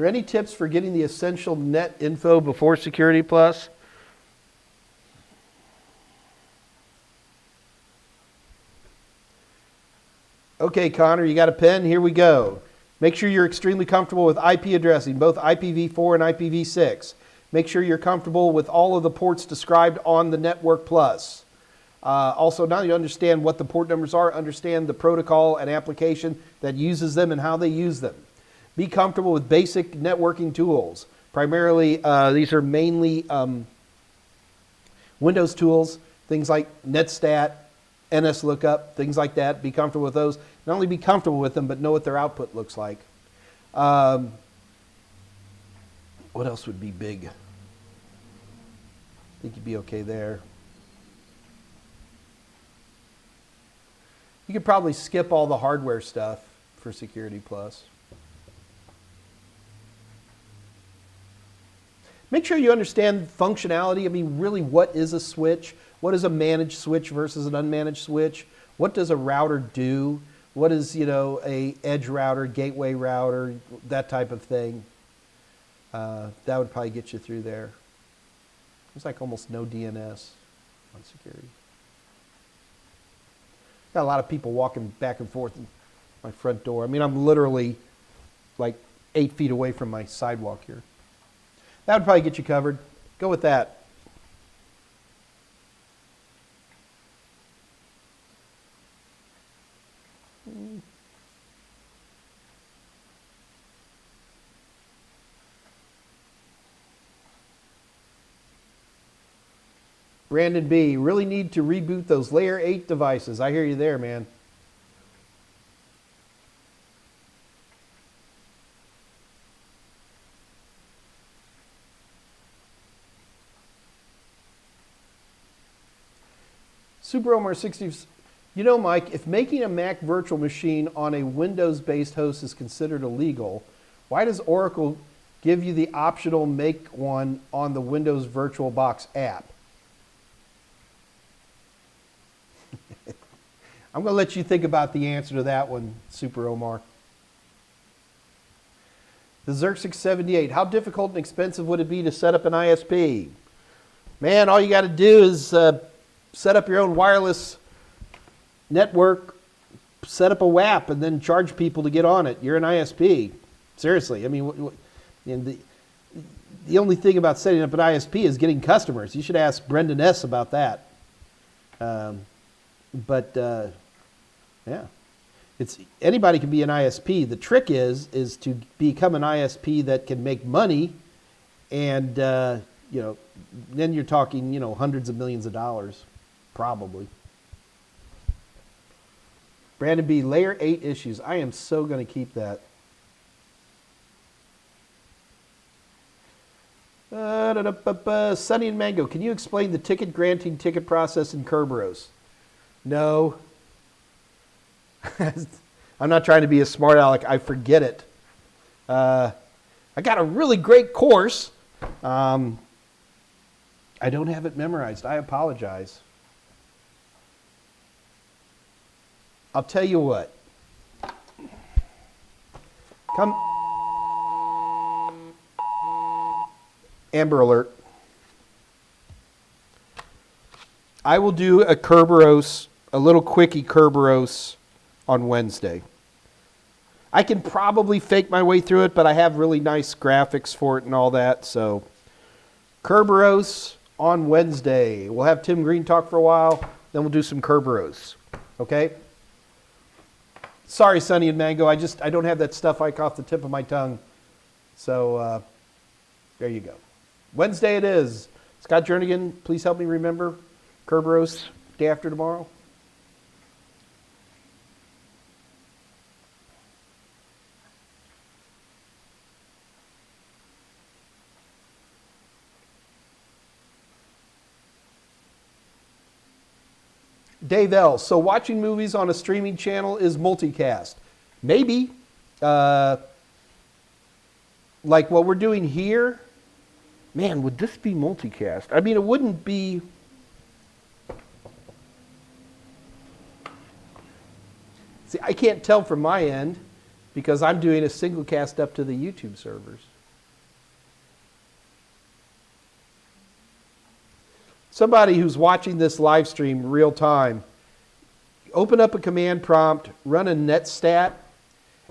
there any tips for getting the essential net info before Security Plus? Okay, Connor, you got a pen? Here we go. Make sure you're extremely comfortable with IP addressing, both IPv4 and IPv6. Make sure you're comfortable with all of the ports described on the Network Plus. Also, now you understand what the port numbers are, understand the protocol and application that uses them and how they use them. Be comfortable with basic networking tools. Primarily, these are mainly Windows tools, things like netstat, NSLOOKUP, things like that. Be comfortable with those. Not only be comfortable with them, but know what their output looks like. What else would be big? I think you'd be okay there. You could probably skip all the hardware stuff for Security Plus. Make sure you understand functionality. I mean, really, what is a switch? What is a managed switch versus an unmanaged switch? What does a router do? What is, a edge router, gateway router, that type of thing? That would probably get you through there. There's like almost no DNS on security. Got a lot of people walking back and forth in my front door. I mean, I'm literally like 8 feet away from my sidewalk here. That would probably get you covered. Go with that. Brandon B, really need to reboot those layer 8 devices. I hear you there, man. Super Omar 60, Mike, if making a Mac virtual machine on a Windows-based host is considered illegal, why does Oracle give you the optional make one on the Windows VirtualBox app? I'm going to let you think about the answer to that one, Super Omar. The Xerxes78, how difficult and expensive would it be to set up an ISP? Man, all you got to do is set up your own wireless network, set up a WAP, and then charge people to get on it. You're an ISP. Seriously. I mean, the only thing about setting up an ISP is getting customers. You should ask Brendan S. about that. Yeah, anybody can be an ISP. The trick is to become an ISP that can make money, and then you're talking hundreds of millions of dollars, probably. Brandon B, layer 8 issues. I am so going to keep that. Sunny and Mango, can you explain the ticket granting ticket process in Kerberos? No. I'm not trying to be a smart aleck. I forget it. I got a really great course. I don't have it memorized. I apologize. I'll tell you what. Come. Amber alert. I will do a Kerberos, a little quickie Kerberos on Wednesday. I can probably fake my way through it, but I have really nice graphics for it and all that. So Kerberos on Wednesday. We'll have Tim Green talk for a while, then we'll do some Kerberos. Okay? Sorry, Sunny and Mango. I don't have that stuff like off the tip of my tongue. So there you go. Wednesday it is. Scott Jernigan, please help me remember Kerberos day after tomorrow. Dave L. So watching movies on a streaming channel is multicast. Maybe. Like what we're doing here. Man, would this be multicast? I mean, it wouldn't be. See, I can't tell from my end because I'm doing a single cast up to the YouTube servers. somebody who's watching this live stream real time, open up a command prompt, run a netstat,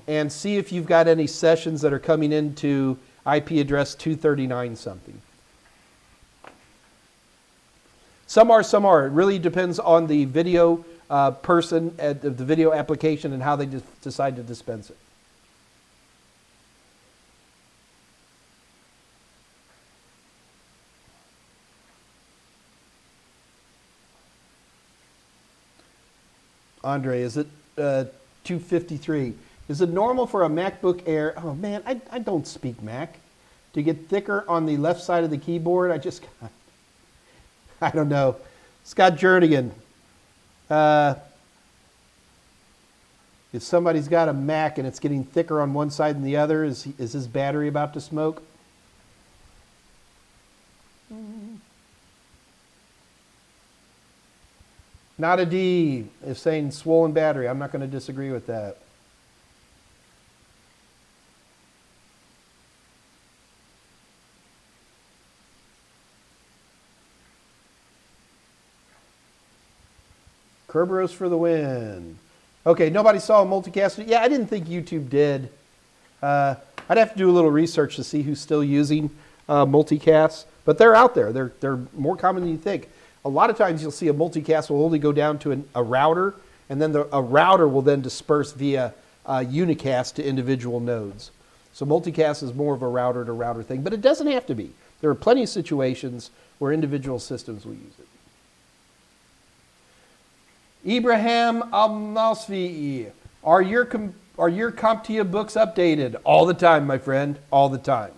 and see if you've got any sessions that are coming into IP address 239 something. Some are. It really depends on the video person at the video application and how they decide to dispense it. Andre, is it 253? Is it normal for a MacBook Air, oh man, I don't speak Mac, to get thicker on the left side of the keyboard? I don't know. Scott Jernigan, if somebody's got a Mac and it's getting thicker on one side than the other, is his battery about to smoke? Not a D is saying swollen battery. I'm not going to disagree with that. Kerberos for the win. Okay, nobody saw a multicast. Yeah, I didn't think YouTube did. I'd have to do a little research to see who's still using multicasts, but they're out there. They're more common than you think. A lot of times you'll see a multicast will only go down to a router, and then a router will then disperse via unicast to individual nodes. So multicast is more of a router-to-router thing, but it doesn't have to be. There are plenty of situations where individual systems will use it. Ibrahim Al-Nasvi, are your CompTIA books updated? All the time, my friend, all the time.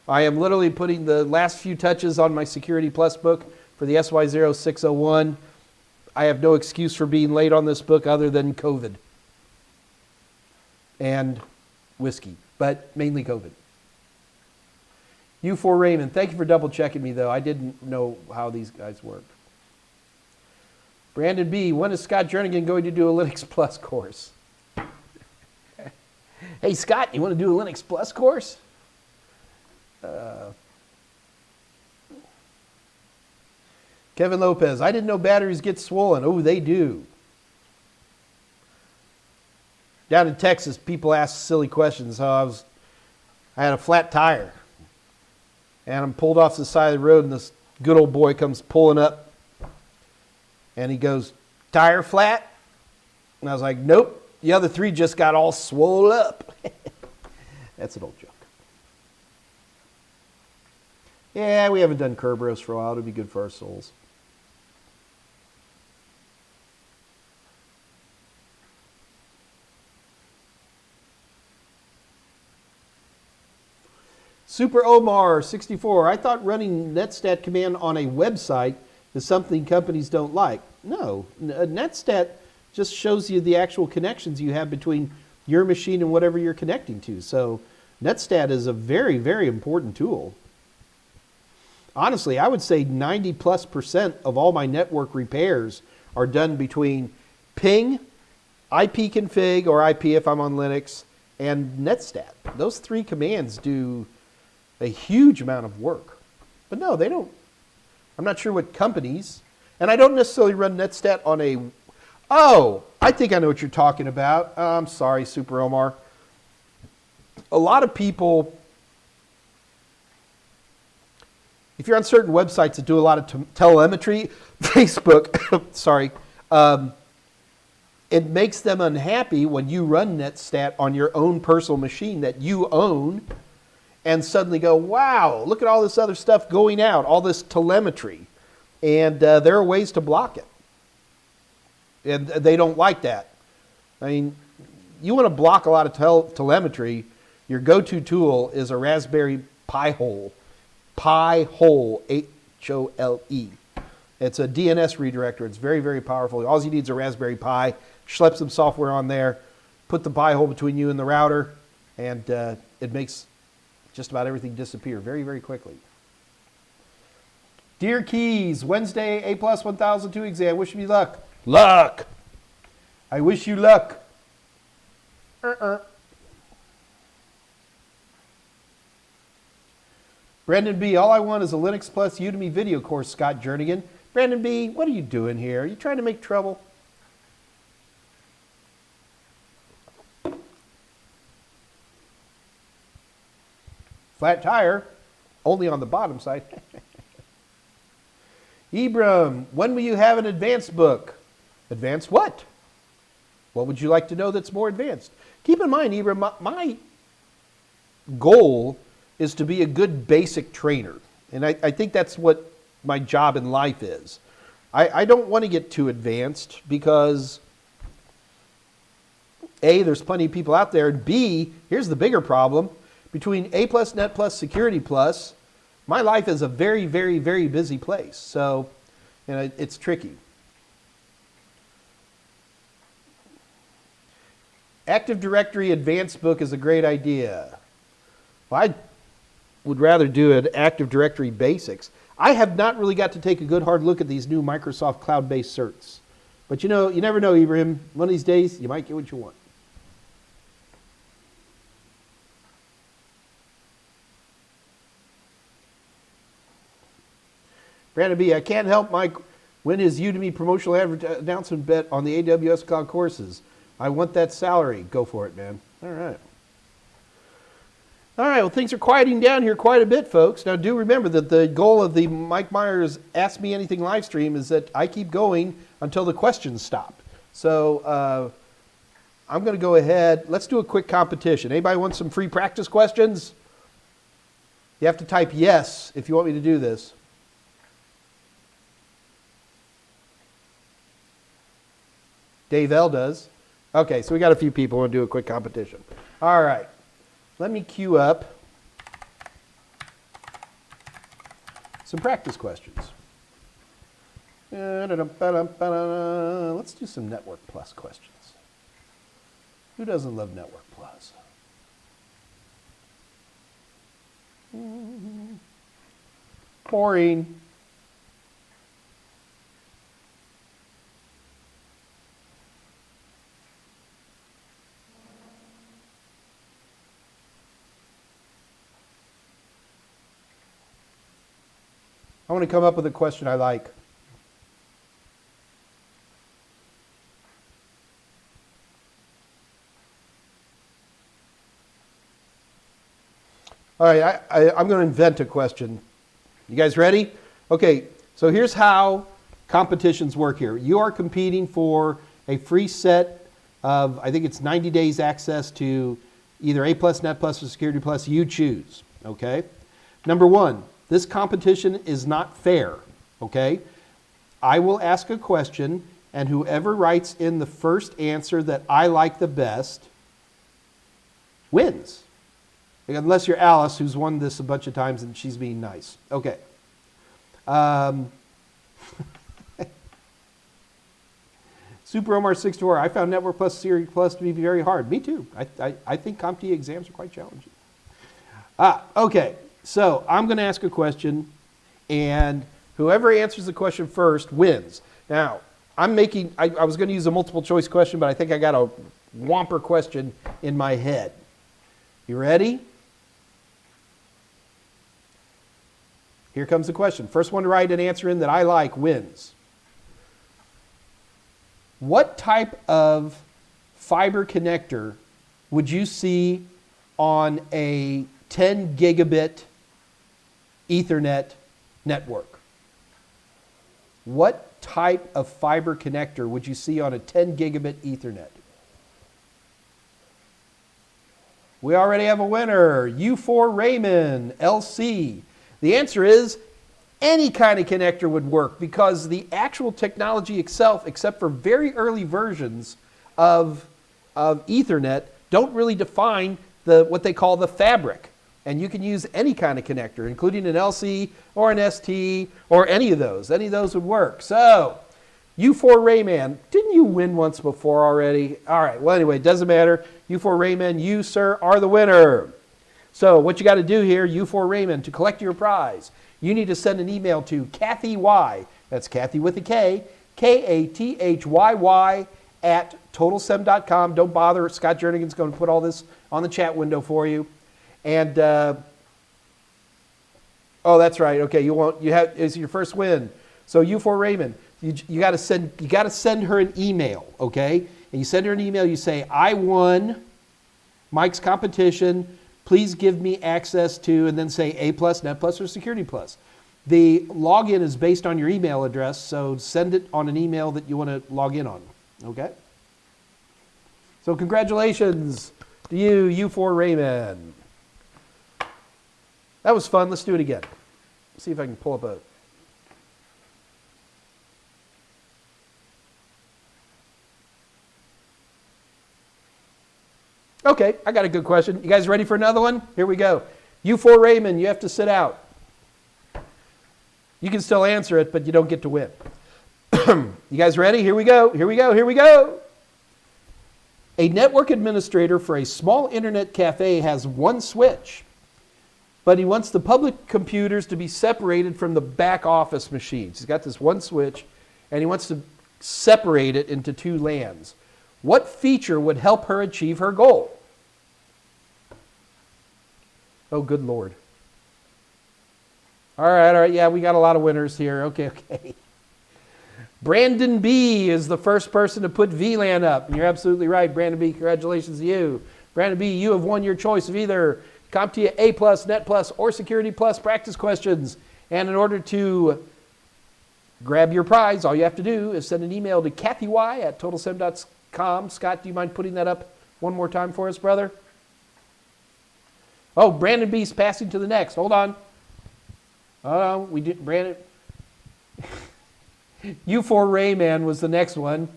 I am literally putting the last few touches on my Security Plus book for the SY0601. I have no excuse for being late on this book other than COVID and whiskey, but mainly COVID. U4 Raymond, thank you for double checking me though. I didn't know how these guys work. Brandon B, when is Scott Jernigan going to do a Linux Plus course? Hey Scott, you want to do a Linux Plus course? Kevin Lopez, I didn't know batteries get swollen. Oh, they do. Down in Texas, people ask silly questions. I had a flat tire, and I'm pulled off the side of the road, and this good old boy comes pulling up, and he goes, "Tire flat?" And I was like, "Nope, the other three just got all swole up." That's an old joke. Yeah, we haven't done Kerberos for a while. It'll be good for our souls. Super Omar 64. I thought running netstat command on a website is something companies don't like. No, netstat just shows you the actual connections you have between your machine and whatever you're connecting to. So netstat is a very, very important tool. Honestly, I would say 90+% of all my network repairs are done between ping, ipconfig, or IP if I'm on Linux, and netstat. Those three commands do a huge amount of work. But no, they don't. I'm not sure what companies, and I don't necessarily run netstat on a, oh, I think I know what you're talking about. I'm sorry, Super Omar. A lot of people, if you're on certain websites that do a lot of telemetry, Facebook, sorry, it makes them unhappy when you run netstat on your own personal machine that you own, and suddenly go, wow, look at all this other stuff going out, all this telemetry. And there are ways to block it. And they don't like that. I mean, you want to block a lot of telemetry, your go-to tool is a Raspberry Pi hole. Pi-hole, H-O-L-E. It's a DNS redirector. It's very, very powerful. All you need is a Raspberry Pi. Schlep some software on there, put the Pi hole between you and the router, and it makes just about everything disappear very, very quickly. Dear Keys, Wednesday, A+ 1002 exam. Wish me luck. Luck! I wish you luck. Brendan B, all I want is a Linux Plus Udemy video course, Scott Jernigan. Brandon B., what are you doing here? Are you trying to make trouble? Flat tire, only on the bottom side. Ibram, when will you have an advanced book? Advanced what? What would you like to know that's more advanced? Keep in mind, Ibram, my goal is to be a good basic trainer. And I think that's what my job in life is. I don't want to get too advanced because A, there's plenty of people out there, and B, here's the bigger problem. Between A+, Net+, Security+, my life is a very, very, very busy place. So, it's tricky. Active Directory Advanced book is a great idea. Well, I would rather do an Active Directory Basics. I have not really got to take a good hard look at these new Microsoft cloud-based certs. But you never know, Ibrahim. One of these days, you might get what you want. Brandon B., I can't help Mike win his Udemy promotional announcement bet on the AWS Cloud courses. I want that salary. Go for it, man. All right. All right, well, things are quieting down here quite a bit, folks. Now, do remember that the goal of the Mike Meyers Ask Me Anything live stream is that I keep going until the questions stop. So I'm going to go ahead. Let's do a quick competition. Anybody want some free practice questions? You have to type yes if you want me to do this. Dave L. does. Okay, so we got a few people who want to do a quick competition. All right. Let me queue up some practice questions. Let's do some Network Plus questions. Who doesn't love Network Plus? Boring. I want to come up with a question I like. All right, I'm going to invent a question. You guys ready? Okay, so here's how competitions work here. You are competing for a free set of, I think it's 90 days access to either A+, Net+, or Security+. You choose, okay? Number one, this competition is not fair, okay? I will ask a question, and whoever writes in the first answer that I like the best wins. Unless you're Alice, who's won this a bunch of times and she's being nice. Okay. Super Omar 64, I found Network Plus, Security Plus to be very hard. Me too. I think CompTIA exams are quite challenging. Okay. So I'm going to ask a question, and whoever answers the question first wins. Now, I was going to use a multiple choice question, but I think I got a whomper question in my head. You ready? Here comes the question. First one to write an answer in that I like wins. What type of fiber connector would you see on a 10 gigabit Ethernet network? What type of fiber connector would you see on a 10 gigabit Ethernet? We already have a winner, U4 Raymond, LC. The answer is any kind of connector would work because the actual technology itself, except for very early versions of Ethernet, don't really define what they call the fabric. And you can use any kind of connector, including an LC or an ST or any of those. Any of those would work. So, U4 Rayman, didn't you win once before already? All right, well, anyway, it doesn't matter. U4 Rayman, you, sir, are the winner. So, what you got to do here, U4 Rayman, to collect your prize, you need to send an email to kathyy, that's Kathy with a K, Kathyy @totalsem.com. Don't bother, Scott Jernigan's going to put all this on the chat window for you. And, oh, that's right. Okay, it's your first win. So U4 Raymond, you got to send her an email, okay? And you send her an email. You say, I won Mike's competition. Please give me access to, and then say A+, Net+, or Security+. The login is based on your email address, so send it on an email that you want to log in on, okay? So congratulations to you, U4 Raymond. That was fun. Let's do it again. See if I can pull up a... Okay, I got a good question. You guys ready for another one? Here we go. U4 Raymond, you have to sit out. You can still answer it, but you don't get to win. You guys ready? Here we go. Here we go. Here we go. A network administrator for a small internet cafe has one switch, but he wants the public computers to be separated from the back office machines. He's got this one switch, and he wants to separate it into two LANs. What feature would help her achieve her goal? Oh, good Lord. All right, yeah, we got a lot of winners here. Okay. Brandon B is the first person to put VLAN up. And you're absolutely right, Brandon B. Congratulations to you. Brandon B, you have won your choice of either CompTIA A+, Net+, or Security+ practice questions. And in order to grab your prize, all you have to do is send an email to kathyy at totalsem.com. Scott, do you mind putting that up one more time for us, brother? Oh, Brandon B's passing to the next. Hold on. Oh, we did Brandon. U4 Rayman was the next one.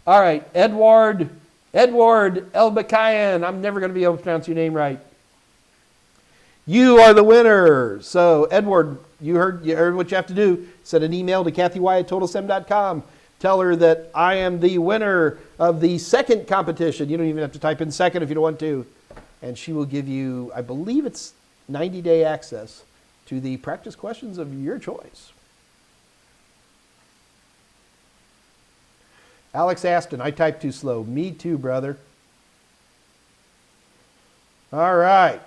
All right, Edward Elbakayan. I'm never going to be able to pronounce your name right. You are the winner. So, Edward, you heard what you have to do. Send an email to kathyy at totalsem.com. Tell her that I am the winner of the second competition. You don't even have to type in second if you don't want to. And she will give you, I believe it's 90-day access to the practice questions of your choice. Alex Aston, I typed too slow. Me too, brother. All right.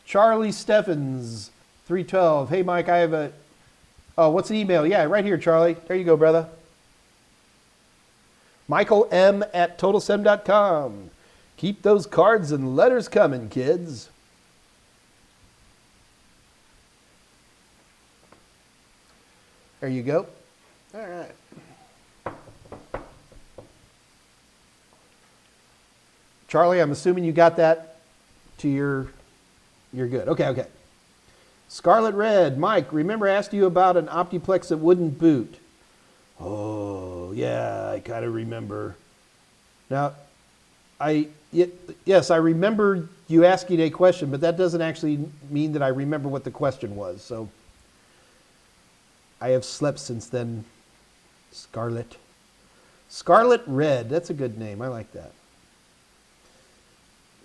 Charlie Steffens, 312. Hey, Mike, I have a... Oh, what's the email? Yeah, right here, Charlie. There you go, brother. Michael M. at totalsem.com. Keep those cards and letters coming, kids. There you go. All right. Charlie, I'm assuming you got that to your... You're good. Okay. Scarlet Red. Mike, remember I asked you about an Optiplex that wouldn't boot? Oh, yeah, I kind of remember. Now, yes, I remember you asking a question, but that doesn't actually mean that I remember what the question was. So I have slept since then. Scarlet Red. That's a good name. I like that.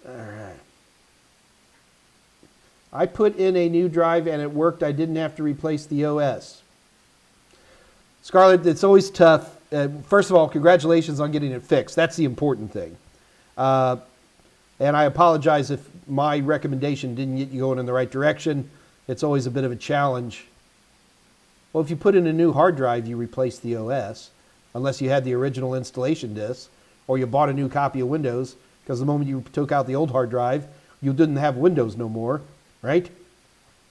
All right. I put in a new drive and it worked. I didn't have to replace the OS. Scarlett, it's always tough. First of all, congratulations on getting it fixed. That's the important thing. And I apologize if my recommendation didn't get you going in the right direction. It's always a bit of a challenge. Well, if you put in a new hard drive, you replace the OS, unless you had the original installation disk, or you bought a new copy of Windows, because the moment you took out the old hard drive, you didn't have Windows no more, right?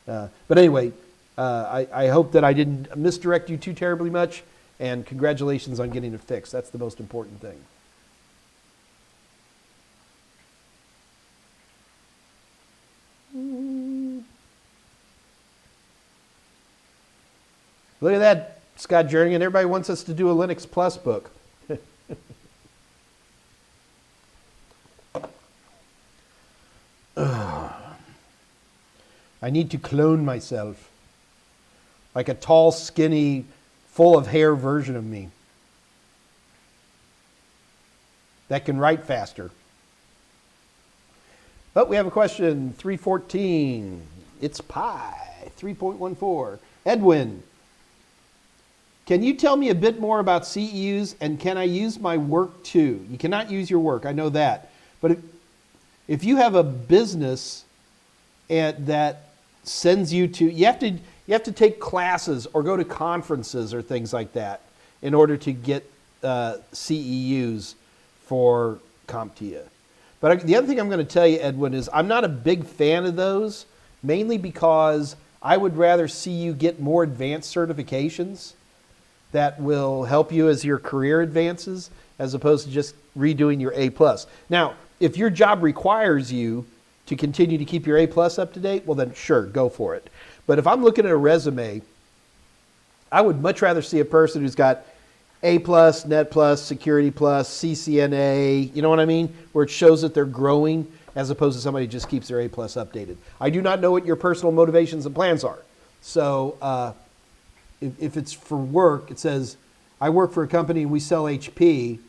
But anyway, I hope that I didn't misdirect you too terribly much, and congratulations on getting it fixed. That's the most important thing. Look at that, Scott Jernigan. Everybody wants us to do a Linux Plus book. I need to clone myself. Like a tall, skinny, full of hair version of me. That can write faster. Oh, we have a question. 314. It's Pi. 3.14. Edwin. Can you tell me a bit more about CEUs, and can I use my work too? You cannot use your work, I know that. But if you have a business and that sends you to, you have to take classes or go to conferences or things like that in order to get CEUs for CompTIA. But the other thing I'm going to tell you, Edwin, is I'm not a big fan of those, mainly because I would rather see you get more advanced certifications that will help you as your career advances, as opposed to just redoing your A+. Now, if your job requires you to continue to keep your A+ up to date, well then sure, go for it. But if I'm looking at a resume, I would much rather see a person who's got A+, Net+, Security+, CCNA, you know what I mean? Where it shows that they're growing, as opposed to somebody who just keeps their A+ updated. I do not know what your personal motivations and plans are. So if it's for work, it says, I work for a company and we sell HP.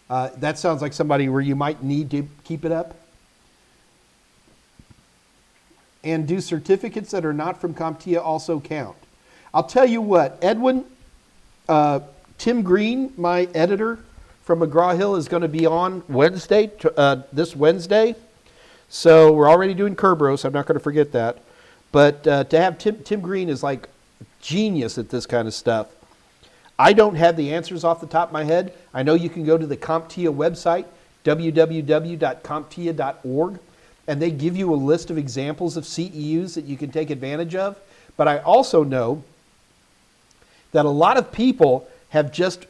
That sounds like somebody where you might need to keep it up. And do certificates that are not from CompTIA also count? I'll tell you what, Edwin, Tim Green, my editor from McGraw Hill, is going to be on Wednesday, this Wednesday. So we're already doing Kerberos. I'm not going to forget that. But to have Tim Green is like genius at this kind of stuff. I don't have the answers off the top of my head. I know you can go to the CompTIA website, www.comptia.org, and they give you a list of examples of CEUs that you can take advantage of. But I also know that a lot of people have just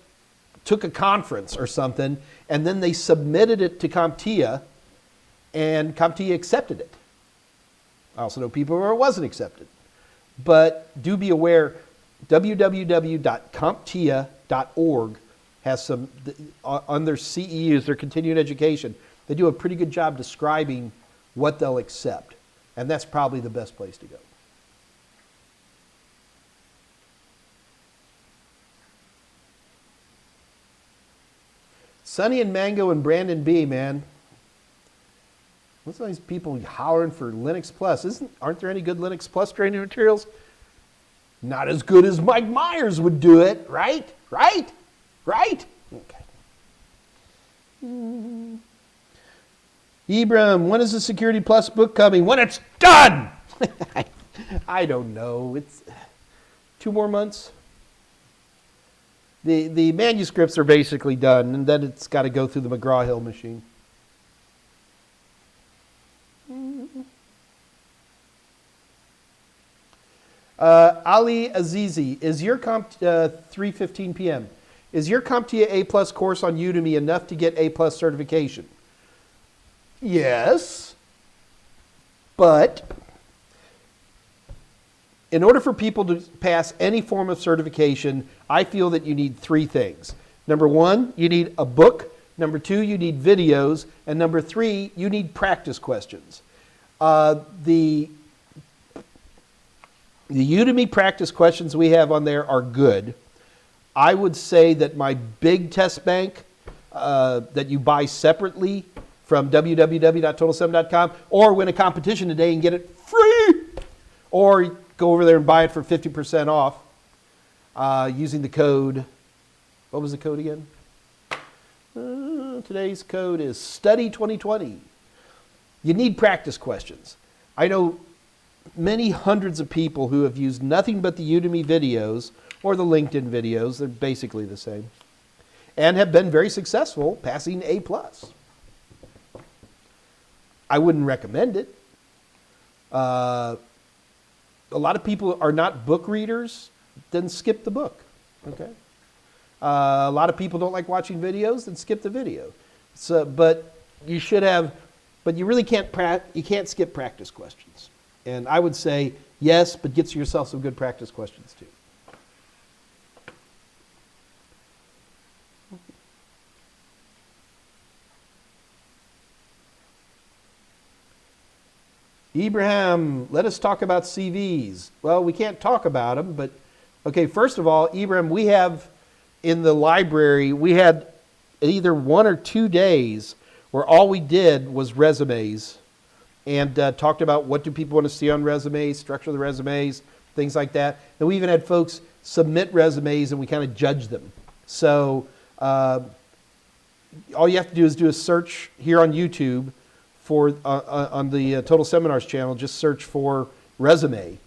took a conference or something, and then they submitted it to CompTIA, and CompTIA accepted it. I also know people where it wasn't accepted. But do be aware, www.comptia.org has some, on their CEUs, their continuing education, they do a pretty good job describing what they'll accept. And that's probably the best place to go. Sonny and Mango and Brandon B, man. What's all these people hollering for Linux Plus? Aren't there any good Linux Plus training materials? Not as good as Mike Meyers would do it, right? Right? Right? Okay. Ibram, when is the Security Plus book coming? When it's done! I don't know. It's 2 more months. The manuscripts are basically done, and then it's got to go through the McGraw Hill machine. Ali Azizi, is your 3:15 p.m. Is your CompTIA A+ course on Udemy enough to get A+ certification? Yes, but in order for people to pass any form of certification, I feel that you need 3 things. Number 1, you need a book. Number 2, you need videos. And number 3, you need practice questions. The Udemy practice questions we have on there are good. I would say that my big test bank that you buy separately from www.total7.com, or win a competition today and get it free, or go over there and buy it for 50% off using the code. What was the code again? Today's code is STUDY2020. You need practice questions. I know many hundreds of people who have used nothing but the Udemy videos or the LinkedIn videos, they're basically the same, and have been very successful passing A+. I wouldn't recommend it. A lot of people are not book readers, then skip the book. Okay. A lot of people don't like watching videos, then skip the video. So, but you should have, but you really can't skip practice questions. And I would say yes, but get yourself some good practice questions too. Ibrahim, let us talk about CVs. Well, we can't talk about them, but okay, first of all, Ibrahim, we have in the library, we had either 1 or 2 days where all we did was resumes and talked about what do people want to see on resumes, structure of the resumes, things like that. And we even had folks submit resumes and we kind of judge them. So all you have to do is do a search here on YouTube for on the Total Seminars channel, just search for resume,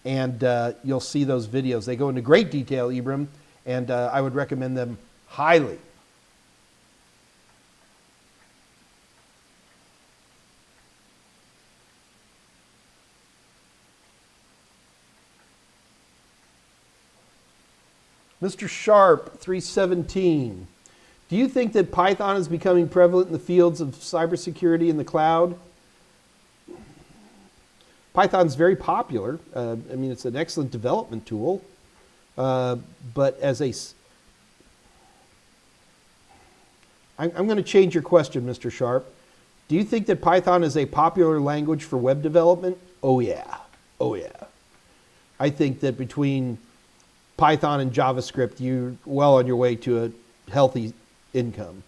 and you'll see those videos. They go into great detail, Ibram, and I would recommend them highly. Mr. Sharp, 317. Do you think that Python is becoming prevalent in the fields of cybersecurity in the cloud? Python's very popular. I mean, it's an excellent development tool. But as a... I'm going to change your question, Mr. Sharp. Do you think that Python is a popular language for web development? Oh, yeah. Oh, yeah. I think that between Python and JavaScript, you're well on your way to a healthy income.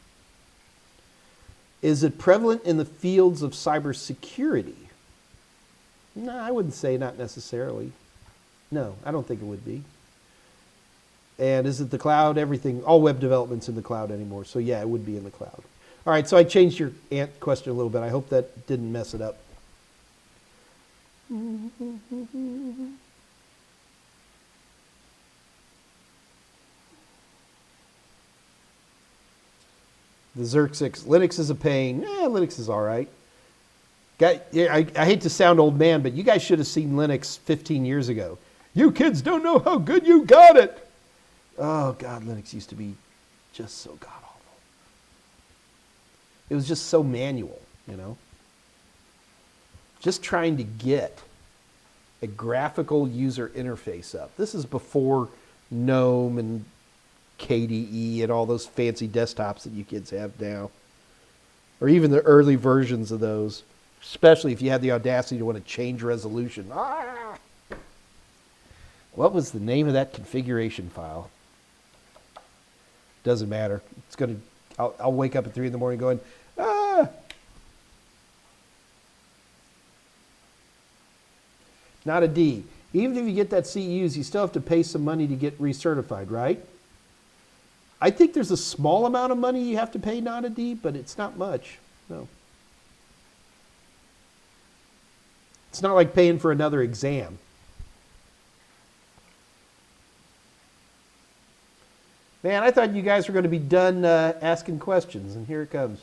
Is it prevalent in the fields of cybersecurity? No, I wouldn't say not necessarily. No, I don't think it would be. And is it the cloud? Everything, all web development's in the cloud anymore. So yeah, it would be in the cloud. All right, so I changed your question a little bit. I hope that didn't mess it up. The Xerxes, Linux is a pain. Linux is all right. I hate to sound old man, but you guys should have seen Linux 15 years ago. You kids don't know how good you got it. Oh, God, Linux used to be just so god-awful. It was just so manual, you know. Just trying to get a graphical user interface up. This is before GNOME and KDE and all those fancy desktops that you kids have now. Or even the early versions of those. Especially if you had the audacity to want to change resolution. Ah! What was the name of that configuration file? Doesn't matter. It's gonna. I'll wake up at 3 in the morning going, ah! Not a D. Even if you get that CEUs, you still have to pay some money to get recertified, right? I think there's a small amount of money you have to pay, not a D, but it's not much. No. It's not like paying for another exam. Man, I thought you guys were going to be done asking questions, and here it comes.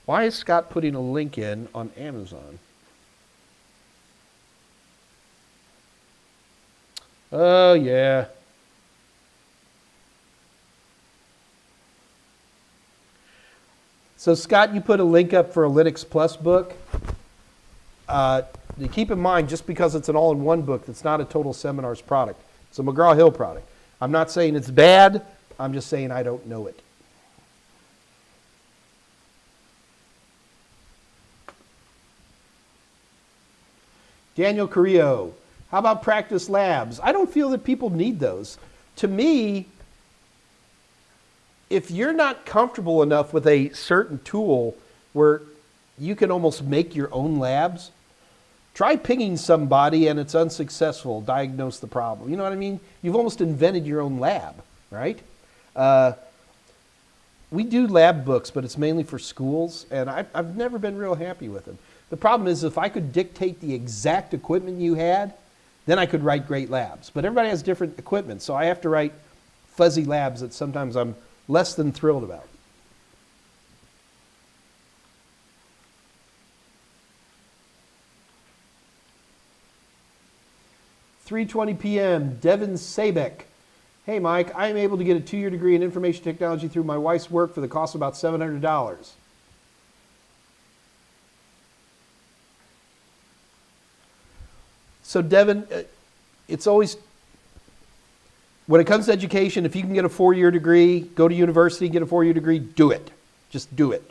Why is Scott putting a link in on Amazon? Oh, yeah. So, Scott, you put a link up for a Linux Plus book. Keep in mind, just because it's an all-in-one book, that's not a Total Seminars product. It's a McGraw Hill product. I'm not saying it's bad. I'm just saying I don't know it. Daniel Carrillo, how about practice labs? I don't feel that people need those. To me, if you're not comfortable enough with a certain tool where you can almost make your own labs, try pinging somebody and it's unsuccessful, diagnose the problem. You know what I mean? You've almost invented your own lab, right? We do lab books, but it's mainly for schools, and I've never been real happy with them. The problem is if I could dictate the exact equipment you had, then I could write great labs. But everybody has different equipment, so I have to write fuzzy labs that sometimes I'm less than thrilled about. (3:20 p.m.) Devin Sabek. Hey, Mike, I am able to get a 2-year degree in information technology through my wife's work for the cost of about $700. So, Devin, it's always, when it comes to education, if you can get a 4-year degree, go to university, get a 4-year degree, do it. Just do it.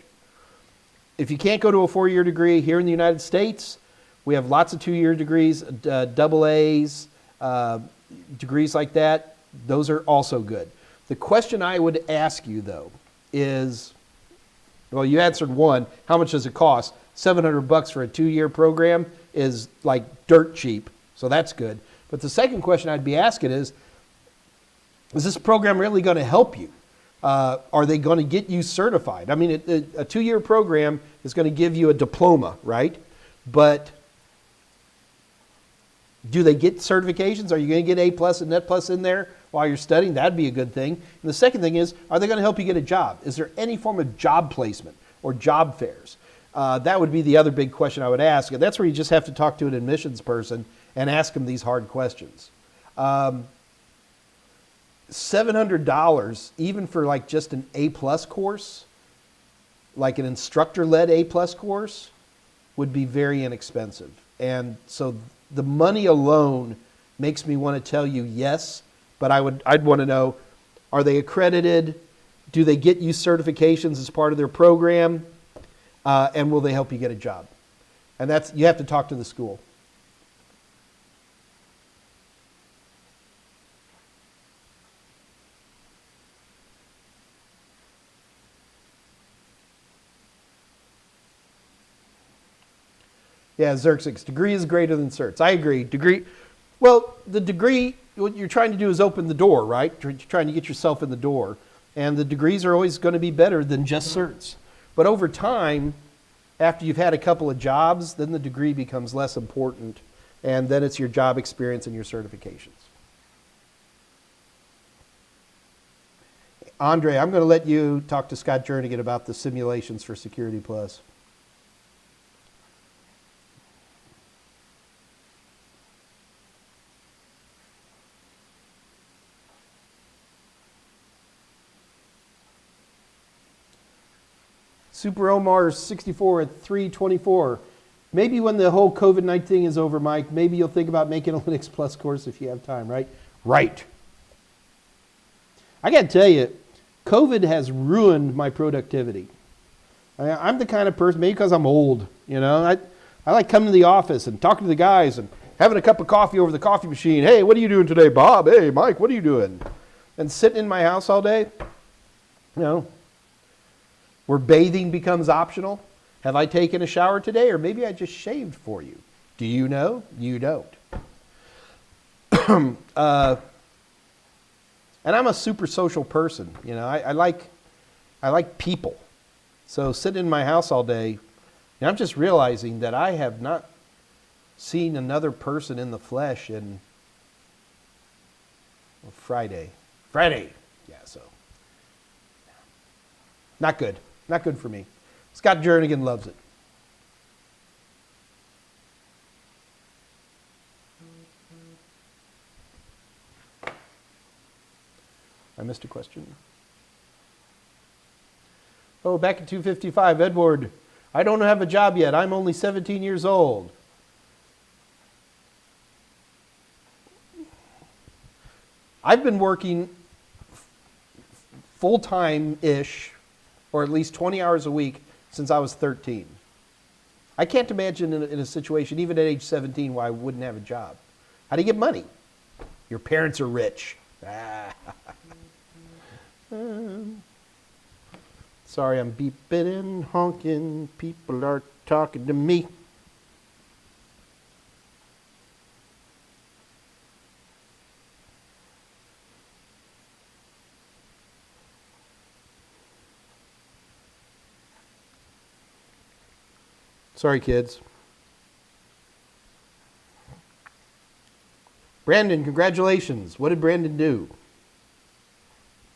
If you can't go to a 4-year degree here in the United States, we have lots of 2-year degrees, double A's, degrees like that. Those are also good. The question I would ask you, though, is, well, you answered one, how much does it cost? $700 for a 2-year program is like dirt cheap, so that's good. But the second question I'd be asking is this program really going to help you? Are they going to get you certified? I mean, a 2-year program is going to give you a diploma, right? But do they get certifications? Are you going to get A+ and Net+ in there while you're studying? That'd be a good thing. And the second thing is, are they going to help you get a job? Is there any form of job placement or job fairs? That would be the other big question I would ask. And that's where you just have to talk to an admissions person and ask them these hard questions. $700, even for like just an A+ course, like an instructor-led A+ course, would be very inexpensive. And so the money alone makes me want to tell you yes, but I'd want to know, are they accredited? Do they get you certifications as part of their program? And will they help you get a job? And you have to talk to the school. Yeah, Xerxes, degree is greater than certs. I agree. Well, the degree, what you're trying to do is open the door, right? You're trying to get yourself in the door. And the degrees are always going to be better than just certs. But over time, after you've had a couple of jobs, then the degree becomes less important. And then it's your job experience and your certifications. Andre, I'm going to let you talk to Scott Jernigan about the simulations for Security Plus. Super Omar 64 at 324. Maybe when the whole COVID-19 thing is over, Mike, maybe you'll think about making a Linux Plus course if you have time, right? Right. I got to tell you, COVID has ruined my productivity. I'm the kind of person, maybe because I'm old, you know, I like coming to the office and talking to the guys and having a cup of coffee over the coffee machine. Hey, what are you doing today, Bob? Hey, Mike, what are you doing? And sitting in my house all day, you know, where bathing becomes optional. Have I taken a shower today? Or maybe I just shaved for you. Do you know? You don't. And I'm a super social person. You know, I like people. So sitting in my house all day, and I'm just realizing that I have not seen another person in the flesh in Friday. Yeah, so. Not good. Not good for me. Scott Jernigan loves it. I missed a question. Oh, back at 255, Edward. I don't have a job yet. I'm only 17 years old. I've been working full-time-ish, or at least 20 hours a week, since I was 13. I can't imagine in a situation, even at age 17, why I wouldn't have a job. How do you get money? Your parents are rich. Sorry, I'm beeping and honking. People are talking to me. Sorry, kids. Brandon, congratulations. What did Brandon do?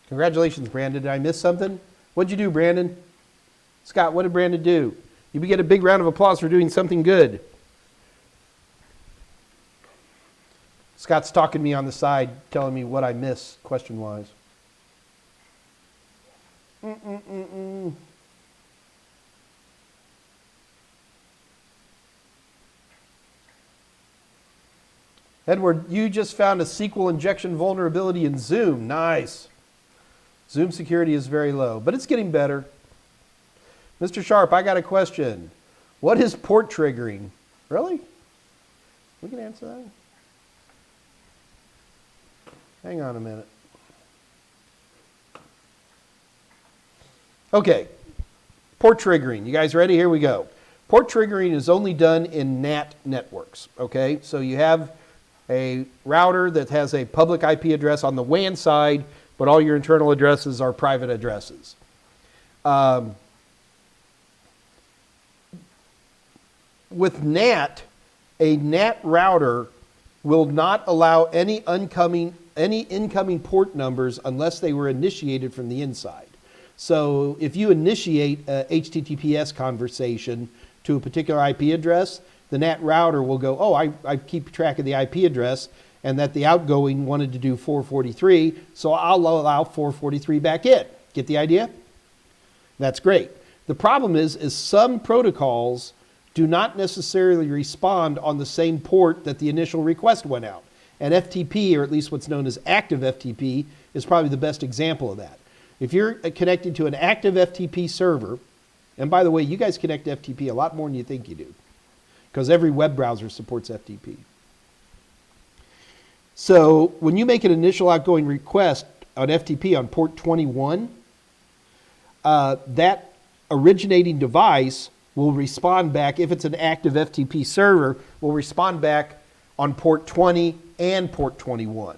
Congratulations, Brandon. Did I miss something? What'd you do, Brandon? Scott, what did Brandon do? You get a big round of applause for doing something good. Scott's talking to me on the side, telling me what I missed, question-wise. Edward, you just found a SQL injection vulnerability in Zoom. Nice. Zoom security is very low, but it's getting better. Mr. Sharp, I got a question. What is port triggering? Really? We can answer that. Hang on a minute. Okay. Port triggering. You guys ready? Here we go. Port triggering is only done in NAT networks. Okay? So you have a router that has a public IP address on the WAN side but all your internal addresses are private addresses. With NAT, a NAT router will not allow any incoming port numbers unless they were initiated from the inside. So if you initiate a HTTPS conversation to a particular IP address, the NAT router will go, oh, I keep track of the IP address and that the outgoing wanted to do 443, so I'll allow 443 back in. Get the idea? That's great. The problem is some protocols do not necessarily respond on the same port that the initial request went out. And FTP, or at least what's known as active FTP, is probably the best example of that. If you're connected to an active FTP server, and by the way, you guys connect to FTP a lot more than you think you do, because every web browser supports FTP. So when you make an initial outgoing request on FTP on port 21, that originating device will respond back, if it's an active FTP server, will respond back on port 20 and port 21.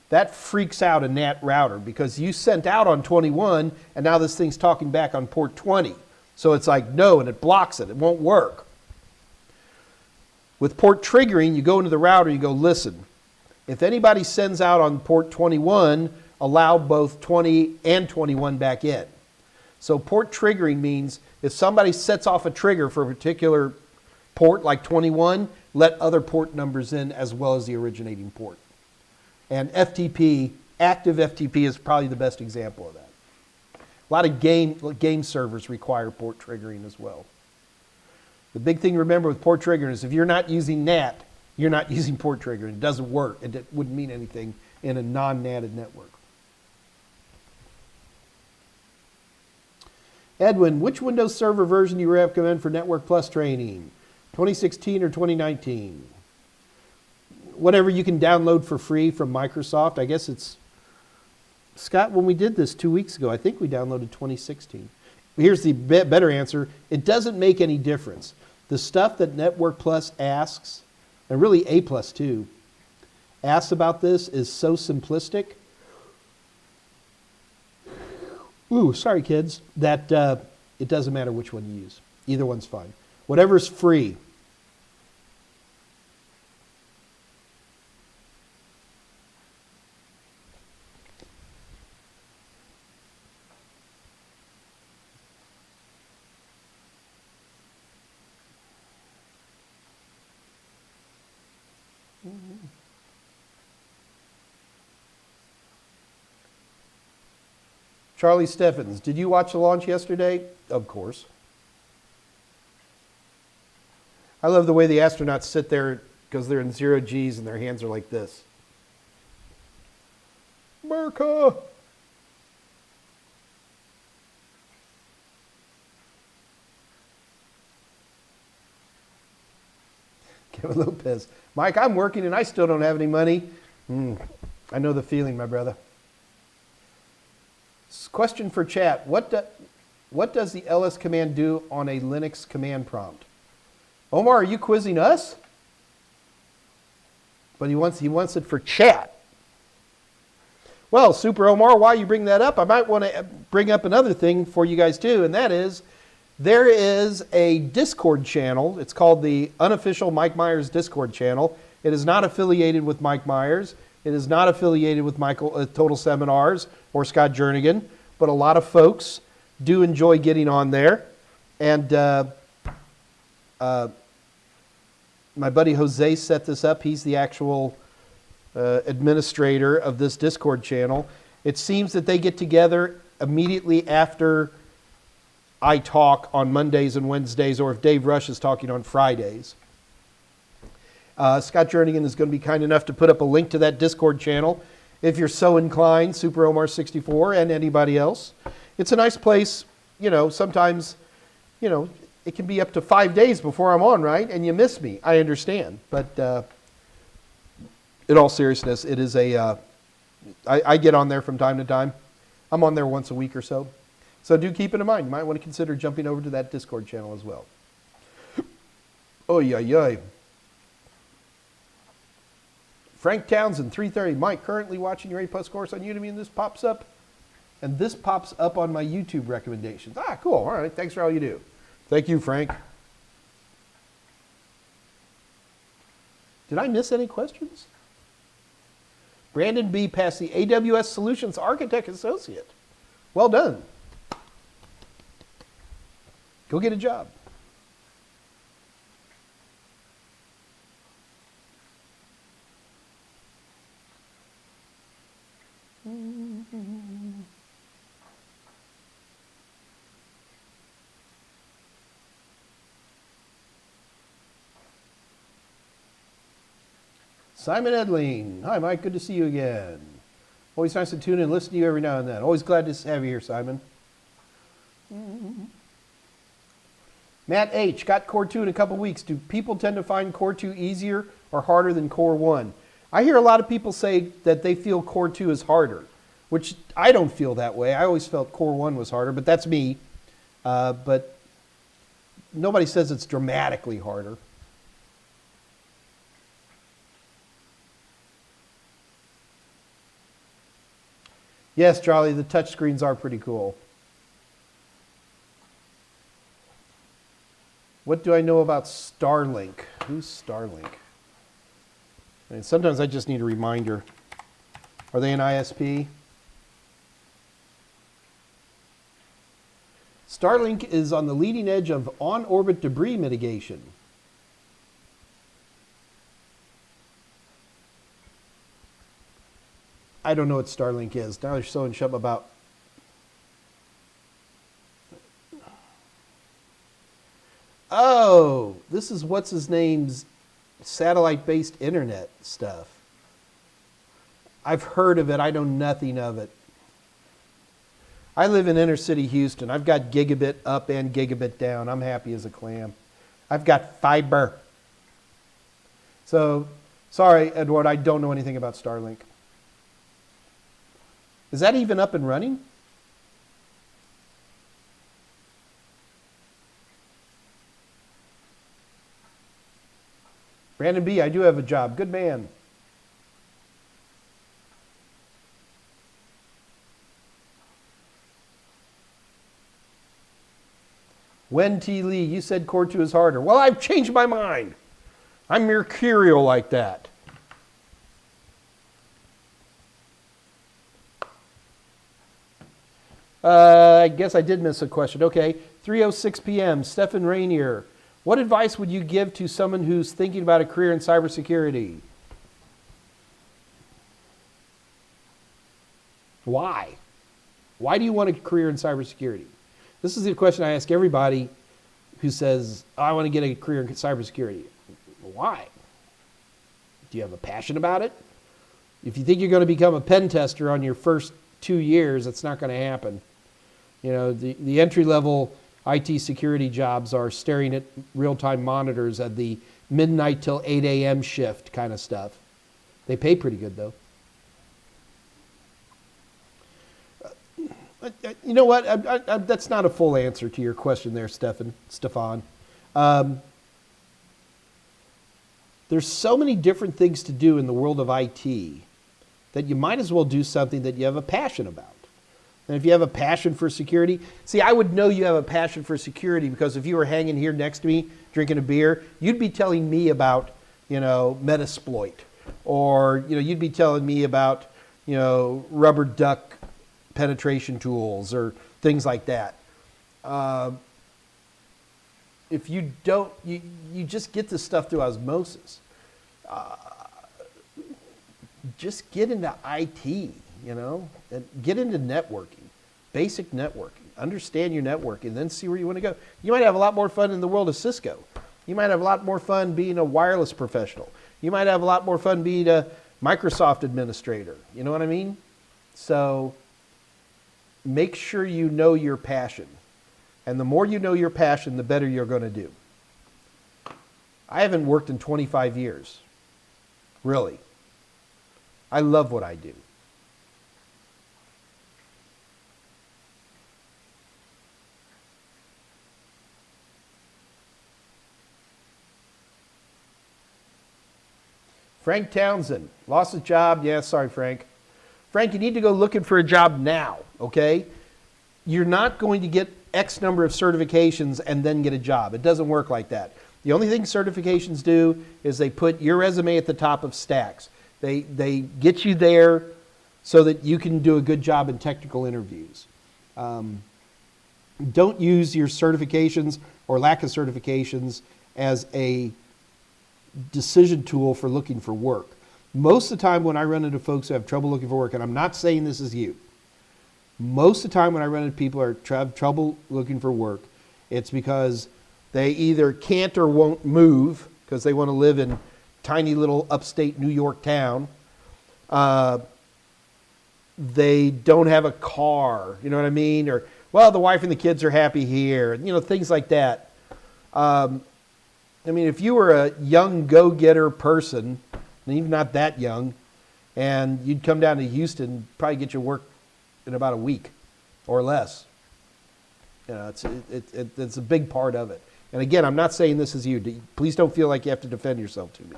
That freaks out a NAT router because you sent out on 21 and now this thing's talking back on port 20. So it's like, no, and it blocks it. It won't work. With port triggering, you go into the router, you go, listen, if anybody sends out on port 21, allow both 20 and 21 back in. So port triggering means if somebody sets off a trigger for a particular port like 21, let other port numbers in as well as the originating port. And FTP, active FTP is probably the best example of that. A lot of game servers require port triggering as well. The big thing to remember with port triggering is if you're not using NAT, you're not using port triggering. It doesn't work. It wouldn't mean anything in a non-NATed network. Edwin, which Windows Server version do you recommend for Network Plus training? 2016 or 2019? Whatever you can download for free from Microsoft. I guess it's, Scott, when we did this 2 weeks ago, I think we downloaded 2016. Here's the better answer. It doesn't make any difference. The stuff that Network Plus asks, and really A Plus too, asks about this is so simplistic. Ooh, sorry kids, that it doesn't matter which one you use. Either one's fine. Whatever's free. Charlie Steffens, did you watch the launch yesterday? Of course. I love the way the astronauts sit there because they're in 0 Gs and their hands are like this. America! Kevin Lopez. Mike, I'm working and I still don't have any money. I know the feeling, my brother. Question for chat. What does the ls command do on a Linux command prompt? Omar, are you quizzing us? But he wants it for chat. Well, Super Omar, while you bring that up, I might want to bring up another thing for you guys too, and that is there is a Discord channel. It's called the Unofficial Mike Meyers Discord channel. It is not affiliated with Mike Meyers. It is not affiliated with Total Seminars or Scott Jernigan, but a lot of folks do enjoy getting on there. And my buddy Jose set this up. He's the actual administrator of this Discord channel. It seems that they get together immediately after I talk on Mondays and Wednesdays, or if Dave Rush is talking on Fridays. Scott Jernigan is going to be kind enough to put up a link to that Discord channel if you're so inclined, Super Omar 64 and anybody else. It's a nice place. You know, sometimes, you know, it can be up to 5 days before I'm on, right? And you miss me. I understand. But in all seriousness, it is I get on there from time to time. I'm on there once a week or so. So do keep it in mind. You might want to consider jumping over to that Discord channel as well. Oh, yeah. Frank Townsend, 3:30. Mike, currently watching your A+ course on Udemy, and this pops up. And this pops up on my YouTube recommendations. Ah, cool. All right. Thanks for all you do. Thank you, Frank. Did I miss any questions? Brandon B. passed the AWS Solutions Architect Associate. Well done. Go get a job. Simon Edling. Hi, Mike. Good to see you again. Always nice to tune in and listen to you every now and then. Always glad to have you here, Simon. Matt H. Got Core 2 in a couple weeks. Do people tend to find Core 2 easier or harder than Core 1? I hear a lot of people say that they feel Core 2 is harder, which I don't feel that way. I always felt Core 1 was harder, but that's me. But nobody says it's dramatically harder. Yes, Charlie, the touchscreens are pretty cool. What do I know about Starlink? Who's Starlink? I mean, sometimes I just need a reminder. Are they an ISP? Starlink is on the leading edge of on-orbit debris mitigation. I don't know what Starlink is. Now they're showing something about. Oh, this is what's his name's satellite-based internet stuff. I've heard of it. I know nothing of it. I live in inner city Houston. I've got gigabit up and gigabit down. I'm happy as a clam. I've got fiber. So, sorry, Edward, I don't know anything about Starlink. Is that even up and running? Brandon B., I do have a job. Good man. Wen T. Lee, you said Core 2 is harder. Well, I've changed my mind. I'm mercurial like that. I guess I did miss a question. Okay, 3:06 p.m., Stephen Rainier. What advice would you give to someone who's thinking about a career in cybersecurity? Why? Why do you want a career in cybersecurity? This is the question I ask everybody who says, oh, I want to get a career in cybersecurity. Why? Do you have a passion about it? If you think you're going to become a pen tester on your first 2 years, that's not going to happen. You know, the entry-level IT security jobs are staring at real-time monitors at the midnight till 8 a.m. shift kind of stuff. They pay pretty good, though. You know what? That's not a full answer to your question there, Stefan. There's so many different things to do in the world of IT that you might as well do something that you have a passion about. And if you have a passion for security, see, I would know you have a passion for security because if you were hanging here next to me drinking a beer, you'd be telling me about, Metasploit, or, you'd be telling me about, rubber duck penetration tools or things like that. If you don't, you just get this stuff through osmosis. Just get into IT, and get into networking, basic networking. Understand your networking, and then see where you want to go. You might have a lot more fun in the world of Cisco. You might have a lot more fun being a wireless professional. You might have a lot more fun being a Microsoft administrator. You know what I mean? So make sure you know your passion. And the more you know your passion, the better you're going to do. I haven't worked in 25 years. Really. I love what I do. Frank Townsend lost his job. Yeah, sorry, Frank. Frank, you need to go looking for a job now, okay? You're not going to get X number of certifications and then get a job. It doesn't work like that. The only thing certifications do is they put your resume at the top of stacks. They get you there so that you can do a good job in technical interviews. Don't use your certifications or lack of certifications as a decision tool for looking for work. Most of the time when I run into folks who have trouble looking for work, and I'm not saying this is you, most of the time when I run into people who have trouble looking for work, it's because they either can't or won't move because they want to live in tiny little upstate New York town. They don't have a car, you know what I mean? Or, well, the wife and the kids are happy here, you know, things like that. I mean, if you were a young go-getter person, and even not that young, and you'd come down to Houston, probably get your work in about a week or less. You know, it's a big part of it. And again, I'm not saying this is you. Please don't feel like you have to defend yourself to me.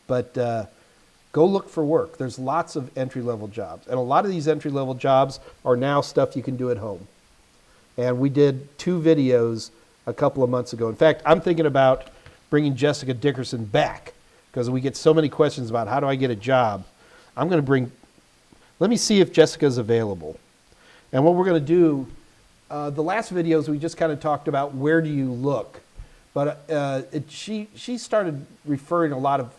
But go look for work. There's lots of entry-level jobs. And a lot of these entry-level jobs are now stuff you can do at home. And we did 2 videos a couple of months ago. In fact, I'm thinking about bringing Jessica Dickerson back because we get so many questions about how do I get a job. I'm going to let me see if Jessica's available. And what we're going to do, the last videos we just kind of talked about where do you look. But she started referring a lot of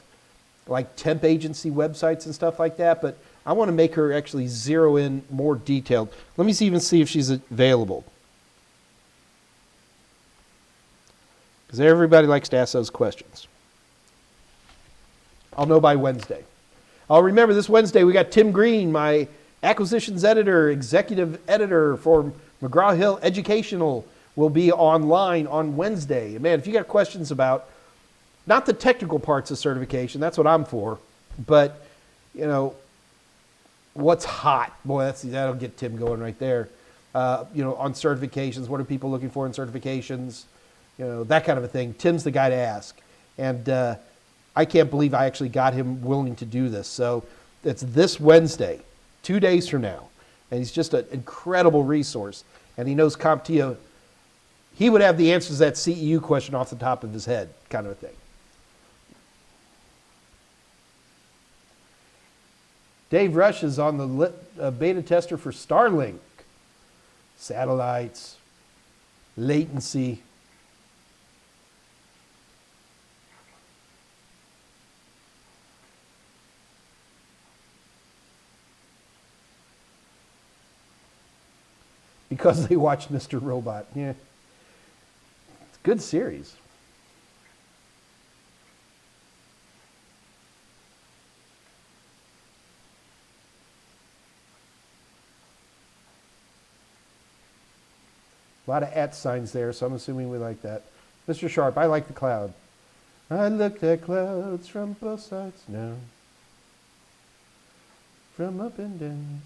like temp agency websites and stuff like that, but I want to make her actually zero in more detailed. Let me even see if she's available. Because everybody likes to ask those questions. I'll know by Wednesday. I'll remember this Wednesday we got Tim Green, my acquisitions editor, executive editor for McGraw Hill Educational, will be online on Wednesday. And man, if you got questions about not the technical parts of certification, that's what I'm for, but you know, what's hot? Boy, that'll get Tim going right there. You know, on certifications, what are people looking for in certifications? You know, that kind of a thing. Tim's the guy to ask. And I can't believe I actually got him willing to do this. So it's this Wednesday, 2 days from now. And he's just an incredible resource. And he knows CompTIA. He would have the answers to that CEU question off the top of his head, kind of a thing. Dave Rush is on the beta tester for Starlink. Satellites, latency. Because they watched Mr. Robot. Yeah. It's a good series. A lot of @ signs there, so I'm assuming we like that. Mr. Sharp, I like the cloud. I looked at clouds from both sides now. From up and down.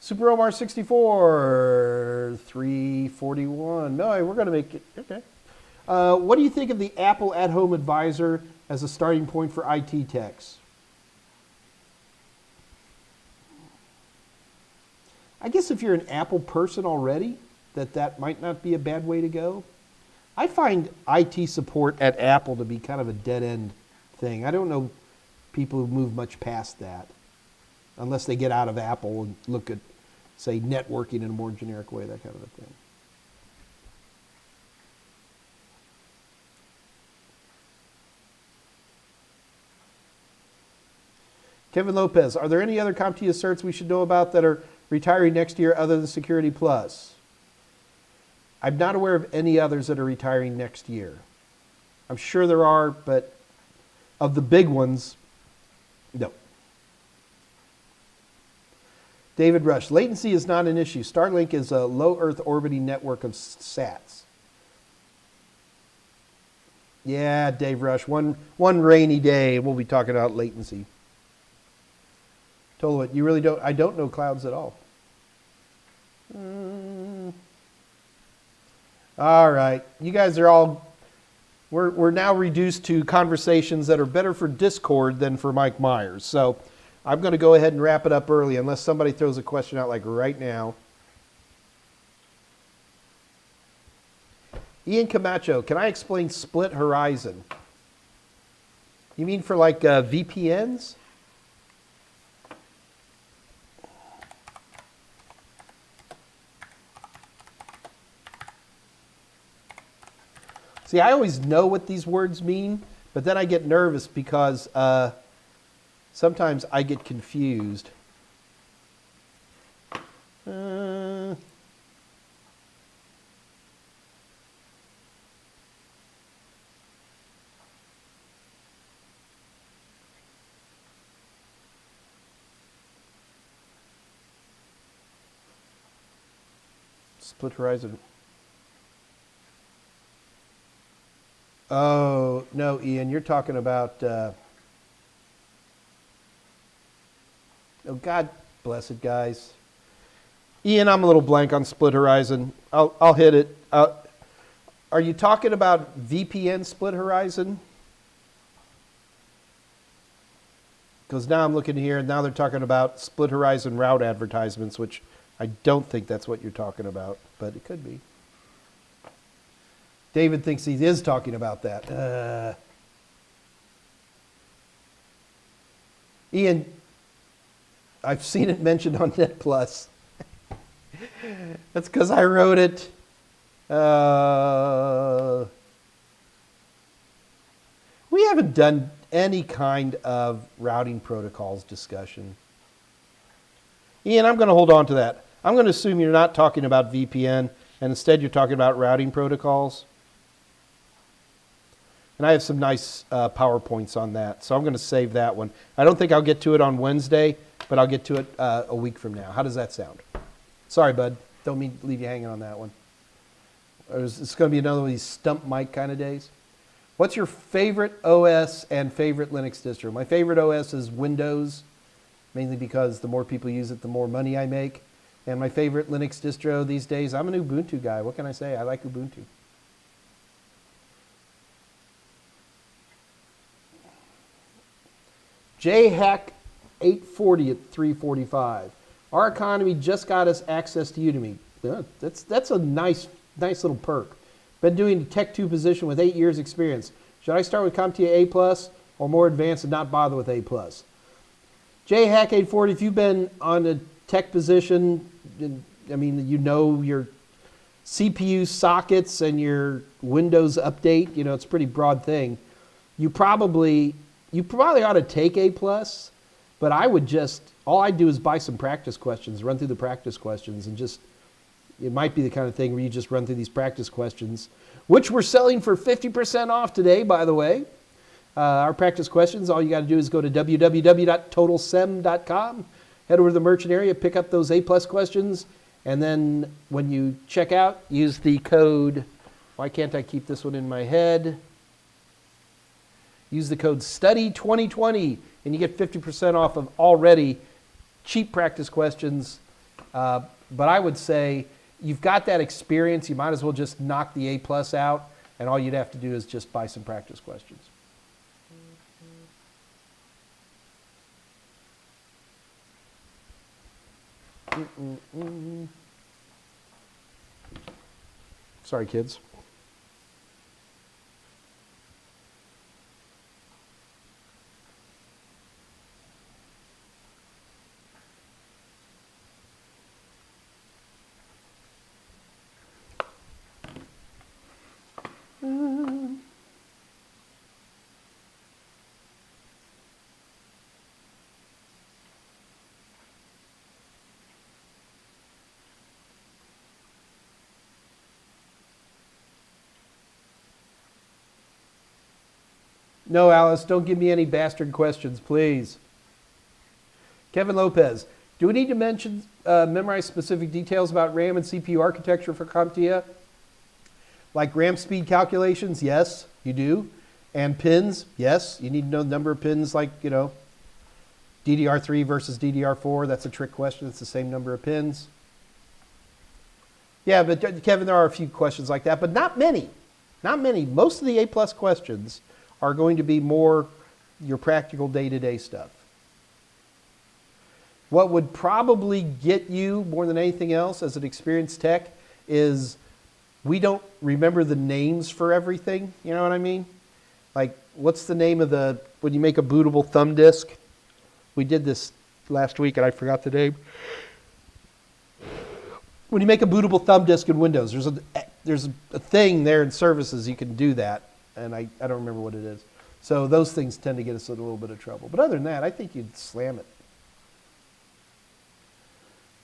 Super Omar 64, 341. No, we're going to make it. Okay. What do you think of the Apple at-home advisor as a starting point for IT techs? I guess if you're an Apple person already, that might not be a bad way to go. I find IT support at Apple to be kind of a dead-end thing. I don't know people who move much past that unless they get out of Apple and look at, say, networking in a more generic way, that kind of a thing. Kevin Lopez, are there any other CompTIA certs we should know about that are retiring next year other than Security Plus? I'm not aware of any others that are retiring next year. I'm sure there are, but of the big ones, no. David Rush, latency is not an issue. Starlink is a low Earth orbiting network of sats. Yeah, Dave Rush, one rainy day, we'll be talking about latency. Told what, you really don't, I don't know clouds at all. All right, you guys are all we're now reduced to conversations that are better for Discord than for Mike Meyers. So I'm going to go ahead and wrap it up early unless somebody throws a question out like right now. Ian Camacho, can I explain split horizon? You mean for like VPNs? See, I always know what these words mean, but then I get nervous because sometimes I get confused. Split horizon. Oh, no, Ian, you're talking about, oh, God bless it, guys. Ian, I'm a little blank on split horizon. I'll hit it. Are you talking about VPN split horizon? Because now I'm looking here, and now they're talking about split horizon route advertisements, which I don't think that's what you're talking about, but it could be. David thinks he is talking about that. Ian, I've seen it mentioned on Net Plus. That's because I wrote it. We haven't done any kind of routing protocols discussion. Ian, I'm going to hold on to that. I'm going to assume you're not talking about VPN, and instead you're talking about routing protocols. And I have some nice PowerPoints on that, so I'm going to save that one. I don't think I'll get to it on Wednesday, but I'll get to it a week from now. How does that sound? Sorry, bud. Don't mean to leave you hanging on that one. It's going to be another one of these stump mic kind of days. What's your favorite OS and favorite Linux distro? My favorite OS is Windows, mainly because the more people use it, the more money I make. And my favorite Linux distro these days, I'm an Ubuntu guy. What can I say? I like Ubuntu. JHack 840 at 345. Our economy just got us access to Udemy. Yeah, that's a nice little perk. Been doing the Tech 2 position with 8 years experience. Should I start with CompTIA A+ or more advanced and not bother with A+? JHack 840, if you've been on a tech position, I mean, you know your CPU sockets and your Windows update, you know, it's a pretty broad thing. You probably ought to take A+, but I would just, all I'd do is buy some practice questions, run through the practice questions, and just, it might be the kind of thing where you just run through these practice questions, which we're selling for 50% off today, by the way. Our practice questions, all you got to do is go to www.totalsem.com, head over to the merchant area, pick up those A+ questions, and then when you check out, use the code, why can't I keep this one in my head? Use the code STUDY2020, and you get 50% off of already cheap practice questions. But I would say, you've got that experience, you might as well just knock the A+ out, and all you'd have to do is just buy some practice questions. Sorry, kids. No, Alice, don't give me any bastard questions, please. Kevin Lopez, do we need to memorize specific details about RAM and CPU architecture for CompTIA? Like RAM speed calculations? Yes, you do. And pins? Yes, you need to know the number of pins, like, you know, DDR3 versus DDR4. That's a trick question. It's the same number of pins. Yeah, but Kevin, there are a few questions like that, but not many. Not many. Most of the A+ questions are going to be more your practical day-to-day stuff. What would probably get you more than anything else as an experienced tech is we don't remember the names for everything. You know what I mean? Like, what's the name of when you make a bootable thumb disk? We did this last week and I forgot the name. When you make a bootable thumb disk in Windows, there's a thing there in services you can do that, and I don't remember what it is. So those things tend to get us in a little bit of trouble. But other than that, I think you'd slam it.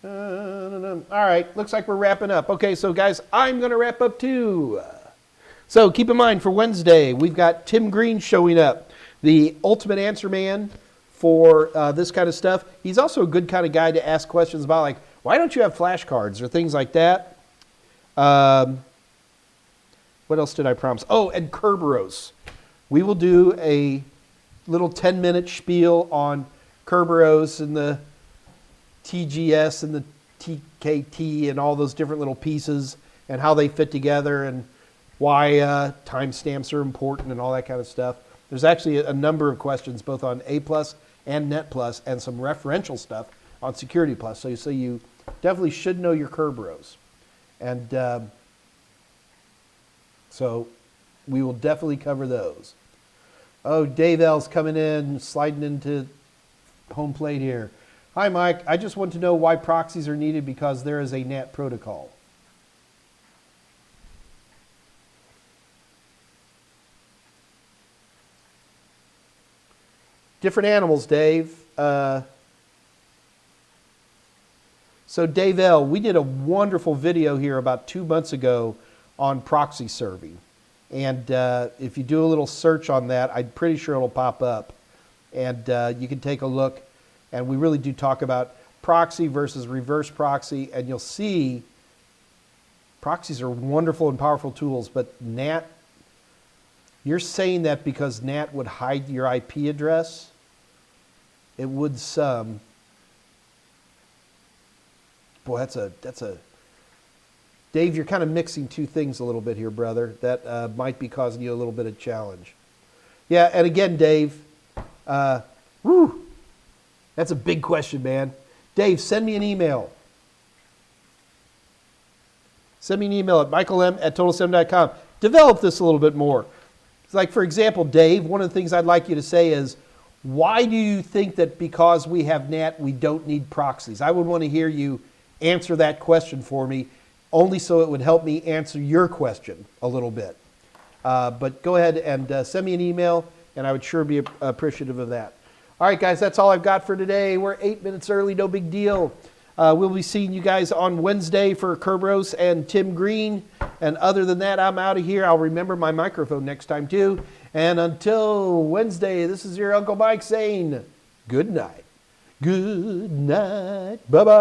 All right, looks like we're wrapping up. Okay, so guys, I'm going to wrap up too. So keep in mind, for Wednesday, we've got Tim Green showing up, the ultimate answer man for this kind of stuff. He's also a good kind of guy to ask questions about, like, why don't you have flashcards or things like that? What else did I promise? Oh, and Kerberos. We will do a little 10-minute spiel on Kerberos and the TGS and the TKT and all those different little pieces and how they fit together and why timestamps are important and all that kind of stuff. There's actually a number of questions both on A+ and Net+ and some referential stuff on Security+. So you definitely should know your Kerberos. And so we will definitely cover those. Oh, Dave L's coming in, sliding into home plate here. Hi, Mike. I just want to know why proxies are needed because there is a NAT protocol. Different animals, Dave. So Dave L., we did a wonderful video here about 2 months ago on proxy serving. And if you do a little search on that, I'm pretty sure it'll pop up. And you can take a look. And we really do talk about proxy versus reverse proxy. And you'll see proxies are wonderful and powerful tools. But NAT, you're saying that because NAT would hide your IP address? It would some. Boy, that's a... Dave, you're kind of mixing two things a little bit here, brother. That might be causing you a little bit of challenge. Yeah, and again, Dave, that's a big question, man. Dave, send me an email. Send me an email at michaelm@totalsem.com. Develop this a little bit more. It's like, for example, Dave, one of the things I'd like you to say is, why do you think that because we have NAT, we don't need proxies? I would want to hear you answer that question for me, only so it would help me answer your question a little bit. But go ahead and send me an email, and I would sure be appreciative of that. All right, guys, that's all I've got for today. We're 8 minutes early, no big deal. We'll be seeing you guys on Wednesday for Kerberos and Tim Green. And other than that, I'm out of here. I'll remember my microphone next time, too. And until Wednesday, this is your Uncle Mike saying good night. Good night. Bye-bye.